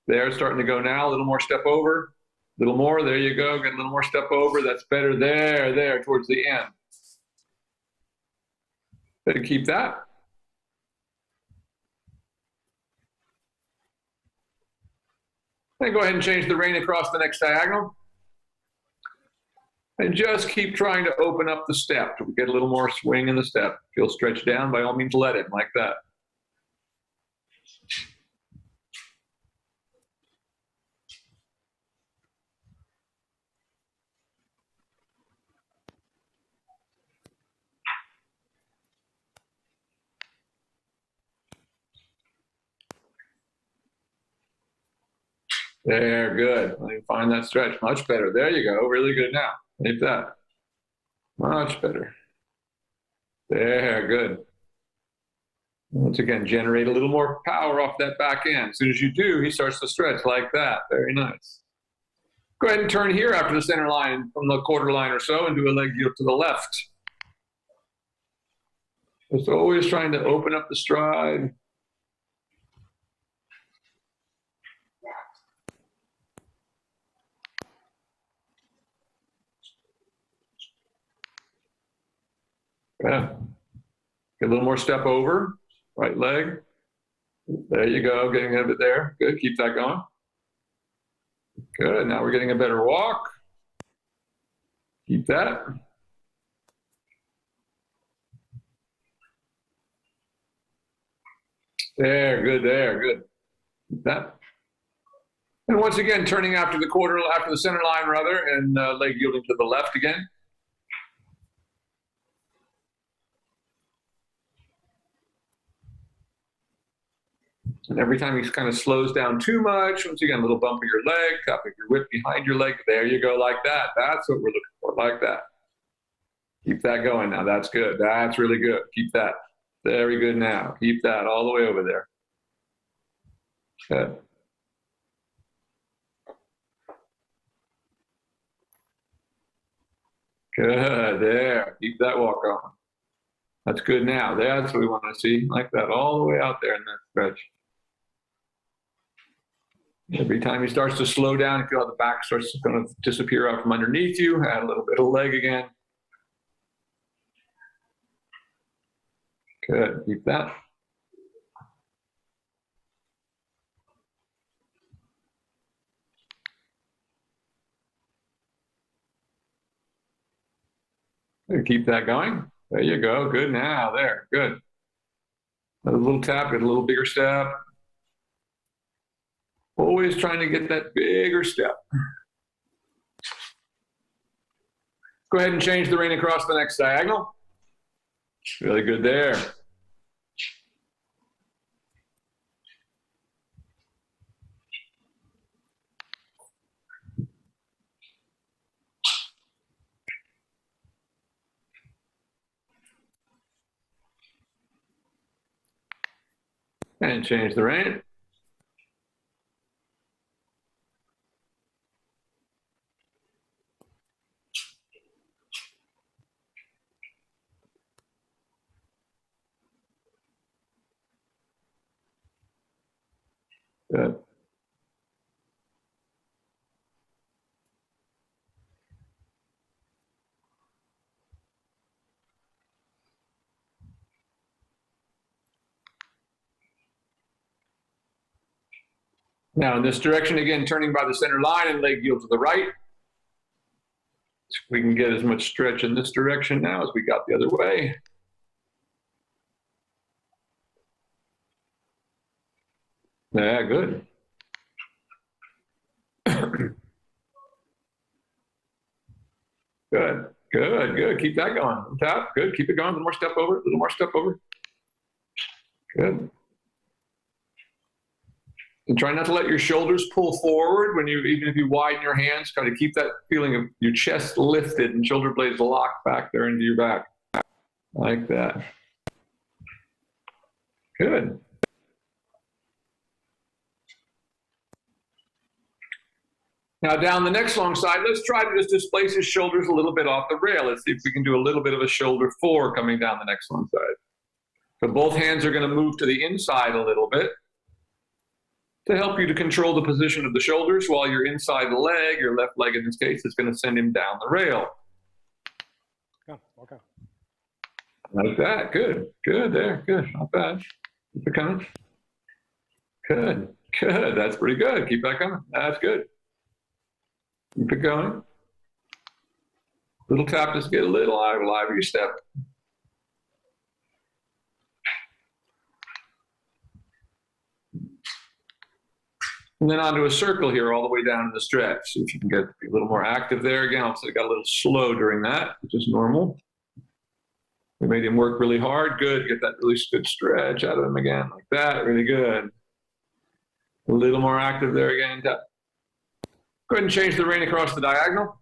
There, starting to go now. A little more step over. A little more. There you go. Get a little more step over. That's better. There, towards the end. Better keep that. Then go ahead and change the rein across the next diagonal. And just keep trying to open up the step. We get a little more swing in the step. If you'll stretch down, by all means, let it, like that. There, good. Let me find that stretch. Much better. There you go. Really good now. Keep that. Much better. There, good. Once again, generate a little more power off that back end. As soon as you do, he starts to stretch like that. Very nice. Go ahead and turn here after the center line from the quarter line or so and do a leg yield to the left. It's always trying to open up the stride. Yeah. Get a little more step over, right leg. There you go, getting a bit there. Good, keep that going. Good, now we're getting a better walk. Keep that. There, good there, good. Keep that. And once again, turning after the center line rather, and leg yielding to the left again. And every time he kind of slows down too much, once again, a little bump of your leg, cupping your whip behind your leg. There you go, like that. That's what we're looking for, like that. Keep that going now. That's good. That's really good. Keep that. Very good now. Keep that all the way over there. Good. Good. There. Keep that walk going. That's good now. That's what we want to see. Like that all the way out there in that stretch. Every time he starts to slow down, you feel how the back starts to kind of disappear out from underneath you. Add a little bit of leg again. Good. Keep that. Keep that going. There you go. Good now. There. Good. A little tap, get a little bigger step. Always trying to get that bigger step. Go ahead and change the rein across the next diagonal. Really good there. And change the rein. Good. Now in this direction, again, turning by the center line and leg yield to the right. So we can get as much stretch in this direction now as we got the other way. Yeah, good. Good, good, good. Keep that going. Tap, good. Keep it going. A little more step over, a little more step over. Good. And try not to let your shoulders pull forward when even if you widen your hands, try to keep that feeling of your chest lifted and shoulder blades locked back there into your back. Like that. Good. Now down the next long side, let's try to just displace his shoulders a little bit off the rail. Let's see if we can do a little bit of a shoulder four coming down the next long side. So both hands are going to move to the inside a little bit to help you to control the position of the shoulders while you're inside the leg. Your left leg in this case is going to send him down the rail. Okay. Like that. Good. Good there. Good. Not bad. Keep it coming. Good. Good. That's pretty good. Keep that coming. That's good. Keep it going. Little tap, just get a little live your step. And then onto a circle here all the way down to the stretch. See if you can get a little more active there. Again, also got a little slow during that, which is normal. We made him work really hard. Good. Get that really good stretch out of him again, like that. Really good. A little more active there again. Tap. Go ahead and change the rein across the diagonal.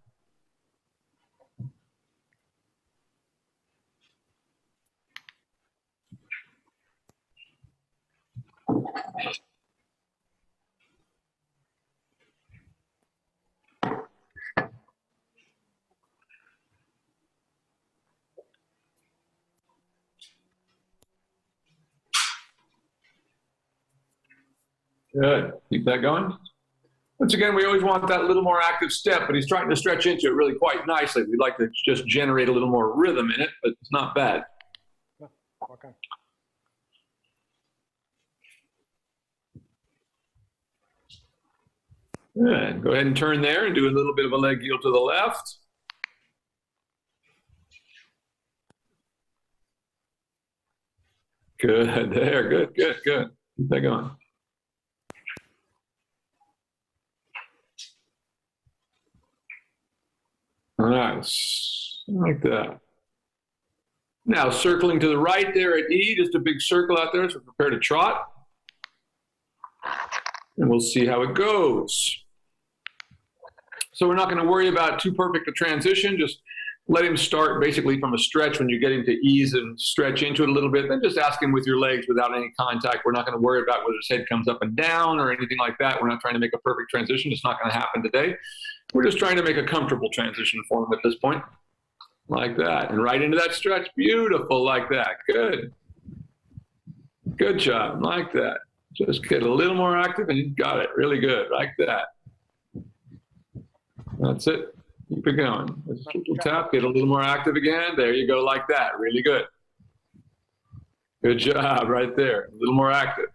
Good. Keep that going. Once again, we always want that little more active step, but he's trying to stretch into it really quite nicely. We'd like to just generate a little more rhythm in it, but it's not bad. Okay. Good. Go ahead and turn there and do a little bit of a leg heel to the left. Good. There. Good, good, good. Keep that going. Nice. Like that. Now, circling to the right there at E, just a big circle out there, so prepare to trot. And we'll see how it goes. So we're not going to worry about too perfect a transition. Just let him start basically from a stretch when you get him to ease and stretch into it a little bit. Then just ask him with your legs without any contact. We're not going to worry about whether his head comes up and down or anything like that. We're not trying to make a perfect transition. It's not going to happen today. We're just trying to make a comfortable transition for him at this point. Like that. And right into that stretch. Beautiful. Like that. Good. Good job. Like that. Just get a little more active and you got it. Really good. Like that. That's it. Keep it going. Just a little tap. Get a little more active again. There you go. Like that. Really good. Good job right there. A little more active.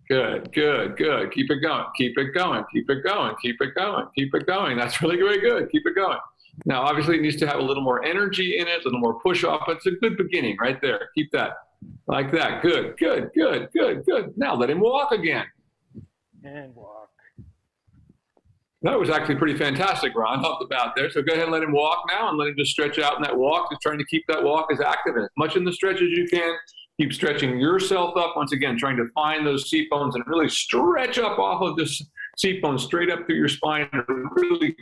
Good, good, good. Keep it going. Keep it going. Keep it going. Keep it going. Keep it going. That's really very good. Keep it going. Now, obviously, it needs to have a little more energy in it, a little more push off. It's a good beginning right there. Keep that. Like that. Good, good, good, good, good. Now let him walk again. And walk. That was actually pretty fantastic, Ron, off the bat there. So go ahead and let him walk now and let him just stretch out in that walk. Just trying to keep that walk as active and as much in the stretch as you can. Keep stretching yourself up. Once again, trying to find those seat bones and really stretch up off of this seat bone straight up through your spine and really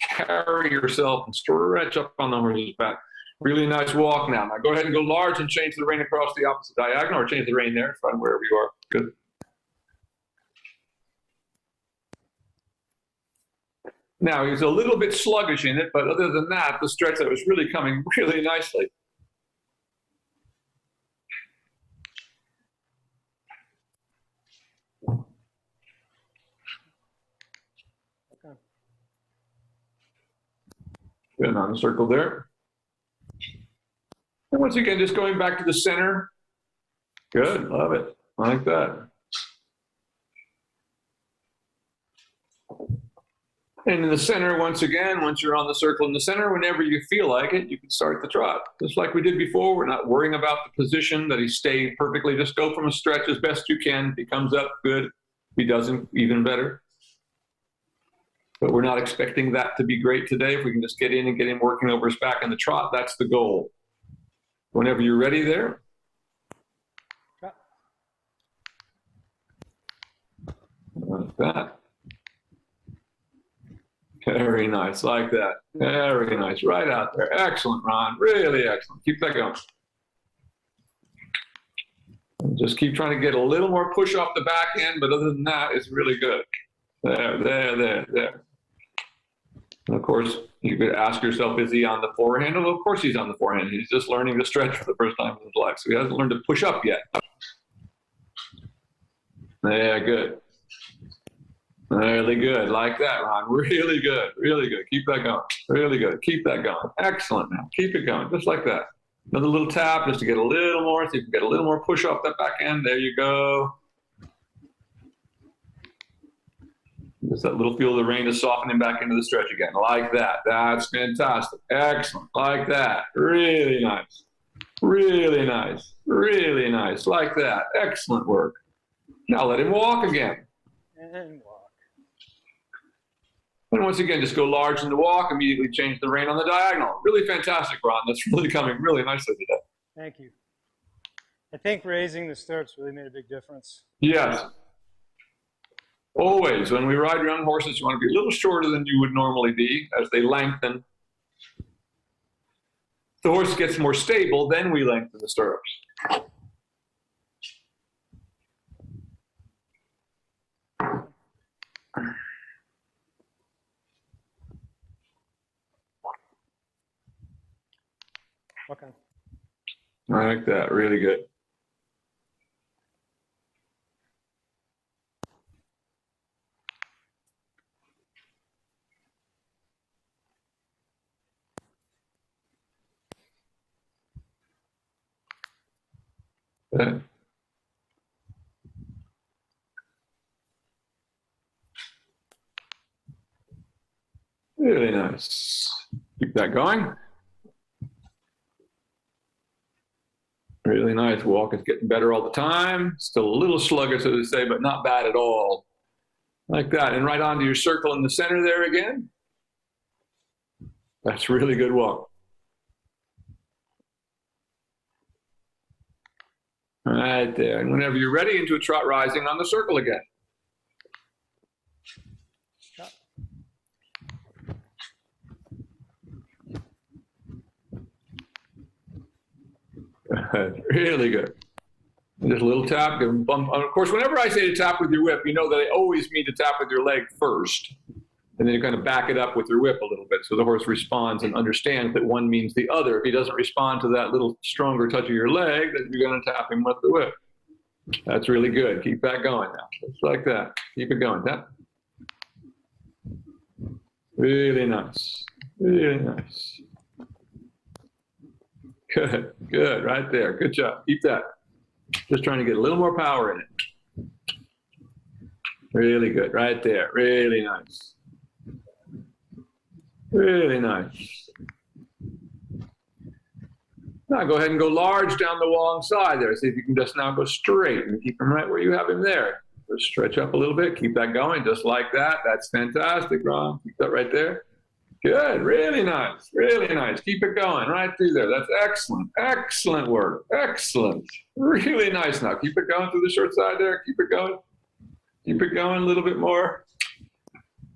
carry yourself and stretch up on the horse's back. Really nice walk now. Now go ahead and go large and change the rein across the opposite diagonal or change the rein there, find wherever you are. Good. Now, he's a little bit sluggish in it, but other than that, the stretch that was really coming really nicely. Okay. Good on the circle there. And once again, just going back to the center. Good, love it, like that. And in the center, once again, once you're on the circle in the center, whenever you feel like it, you can start the trot. Just like we did before, we're not worrying about the position that he's staying perfectly. Just go from a stretch as best you can. If he comes up, good. If he doesn't, even better. But we're not expecting that to be great today. If we can just get in and get him working over his back in the trot, that's the goal. Whenever you're ready there. Like that. Very nice, like that. Very nice, right out there. Excellent, Ron, really excellent. Keep that going. And just keep trying to get a little more push off the back end, but other than that, it's really good. There, there, there, there. And of course, you could ask yourself, is he on the forehand? Well, of course he's on the forehand. He's just learning to stretch for the first time in his life, so he hasn't learned to push up yet. Yeah, good. Really good, like that, Ron. Really good, really good. Keep that going. Really good. Keep that going. Excellent. Now keep it going, just like that. Another little tap, just to get a little more, so you can get a little more push off that back end. There you go. Just that little feel of the rein to soften him back into the stretch again, like that. That's fantastic. Excellent, like that. Really nice. Really nice. Really nice, like that. Excellent work. Now let him walk again. And walk. And once again, just go large in the walk, immediately change the rein on the diagonal. Really fantastic, Ron. That's really coming really nicely today. Thank you. I think raising the stirrups really made a big difference. Yes. Always, when we ride young horses, you want to be a little shorter than you would normally be. As they lengthen, the horse gets more stable, then we lengthen the stirrups. Okay. I like that, really good. Good. Really nice. Keep that going. Really nice. Walk is getting better all the time. Still a little sluggish, as I say, but not bad at all. Like that. And right onto your circle in the center there again. That's really good walk. Right there. And whenever you're ready, into a trot rising on the circle again. Really good. Just a little tap, give them a bump. Of course, whenever I say to tap with your whip, you know that I always mean to tap with your leg first. And then you kind of back it up with your whip a little bit so the horse responds and understands that one means the other. If he doesn't respond to that little stronger touch of your leg, then you're going to tap him with the whip. That's really good. Keep that going now. Just like that. Keep it going. Tap. Really nice. Really nice. Good. Good. Right there. Good job. Keep that. Just trying to get a little more power in it. Really good. Right there. Really nice. Really nice. Now go ahead and go large down the long side there. See if you can just now go straight and keep him right where you have him there. Just stretch up a little bit. Keep that going just like that. That's fantastic, Ron. Keep that right there. Good. Really nice. Really nice. Keep it going right through there. That's excellent. Excellent work. Excellent. Really nice. Now keep it going through the short side there. Keep it going. Keep it going a little bit more.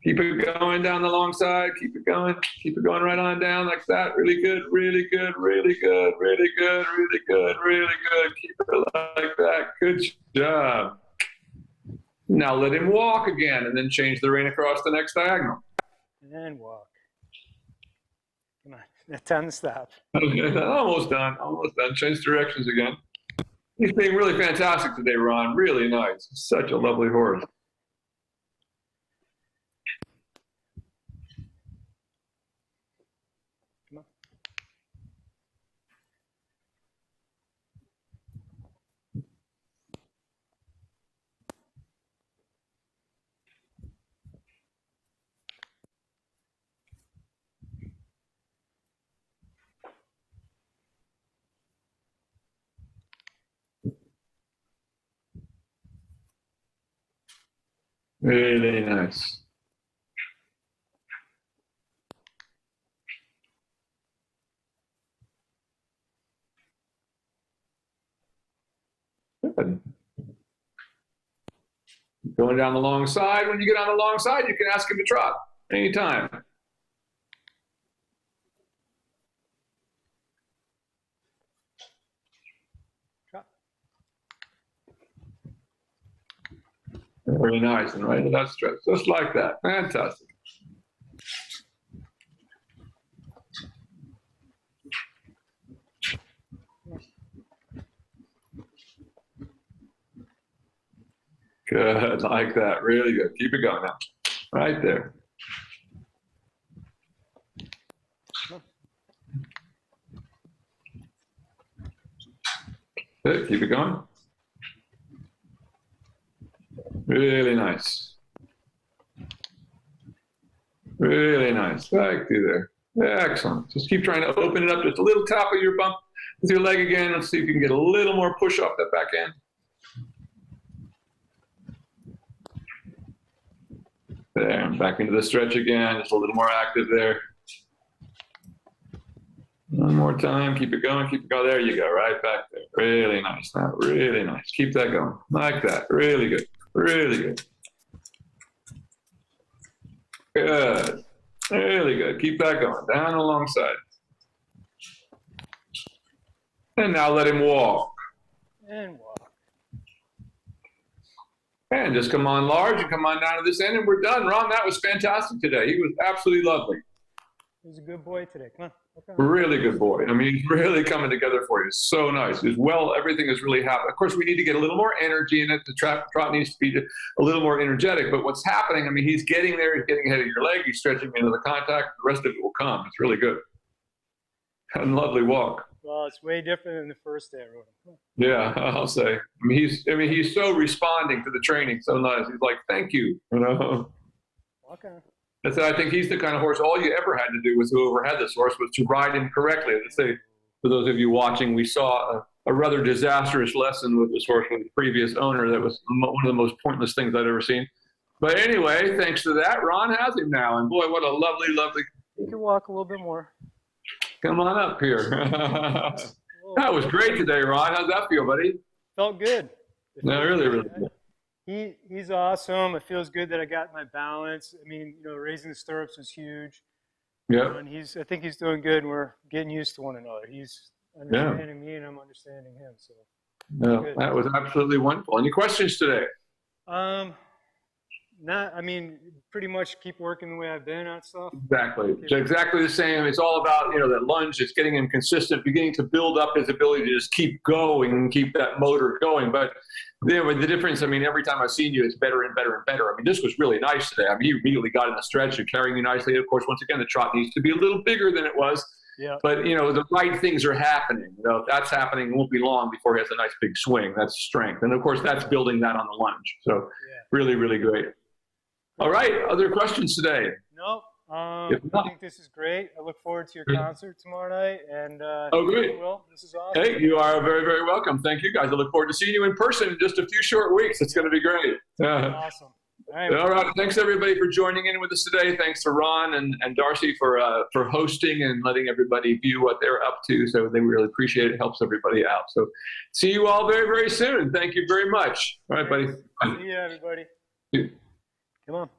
Keep it going down the long side. Keep it going. Keep it going right on down like that. Really good. Really good. Really good. Really good. Really good. Really good. Keep it like that. Good job. Now let him walk again and then change the rein across the next diagonal. And walk. Come on. That time to stop. Okay, almost done. Almost done. Change directions again. He's being really fantastic today, Ron. Really nice. Such a lovely horse. Come on. Really nice. Good. Going down the long side. When you get on the long side, you can ask him to trot anytime. Trot. Very nice. And right into that stretch. Just like that. Fantastic. Good, like that. Really good. Keep it going now. Right there. Good. Keep it going. Really nice. Really nice. Right through there. Excellent. Just keep trying to open it up just a little tap of your bump with your leg again. Let's see if you can get a little more push off that back end. There, back into the stretch again, just a little more active there. One more time, keep it going, keep it going. There you go, right back there. Really nice now, really nice. Keep that going, like that. Really good, really good. Good. Really good. Keep that going. Down alongside. And now let him walk. And walk. And just come on large and come on down to this end and we're done. Ron, that was fantastic today. He was absolutely lovely. He's a good boy today. Come on. Really good boy. I mean, he's really coming together for you. So nice. As well, everything is really happening. Of course, we need to get a little more energy in it. The trot needs to be a little more energetic. But what's happening, I mean, he's getting there. He's getting ahead of your leg. He's stretching into the contact. The rest of it will come. It's really good. And lovely walk. Well, it's way different than the first day I rode him. Yeah, I'll say. I mean, he's so responding to the training. So nice. He's like, thank you. You know. Okay. I think he's the kind of horse, all you ever had to do with whoever had this horse was to ride him correctly. Let's say, for those of you watching, we saw a rather disastrous lesson with this horse with the previous owner. That was one of the most pointless things I'd ever seen. But anyway, thanks to that, Ron has him now. And boy, what a lovely, lovely. You can walk a little bit more. Come on up here. That was great today, Ron. How's that feel, buddy? Felt good. No, really, really good. He's awesome. It feels good that I got my balance. I mean, you know, raising the stirrups was huge. Yeah. And I think he's doing good. And we're getting used to one another. He's understanding me, and I'm understanding him. So. No, that was absolutely wonderful. Any questions today? I mean, pretty much keep working the way I've been on stuff. Exactly. So exactly the same. It's all about, you know, that lunge. It's getting him consistent, beginning to build up his ability to just keep going and keep that motor going. But the difference, I mean, every time I've seen you, it's better and better and better. I mean, this was really nice today. I mean, you immediately got in the stretch and carrying me nicely. Of course, once again, the trot needs to be a little bigger than it was. Yeah. But, you know, the right things are happening. You know, if that's happening, it won't be long before he has a nice big swing. That's strength. And, of course, that's building that on the lunge. So really, really great. All right. Other questions today? Nope. I think this is great. I look forward to your concert tomorrow night. And great. Will, this is awesome. Hey, you are very, very welcome. Thank you, guys. I look forward to seeing you in person in just a few short weeks. It's going to be great. Awesome. All right. Thanks, everybody, for joining in with us today. Thanks to Ron and Darcy for hosting and letting everybody view what they're up to. So they really appreciate it. It helps everybody out. So see you all very, very soon. Thank you very much. All right, buddy. See you, everybody. Yeah. Come on.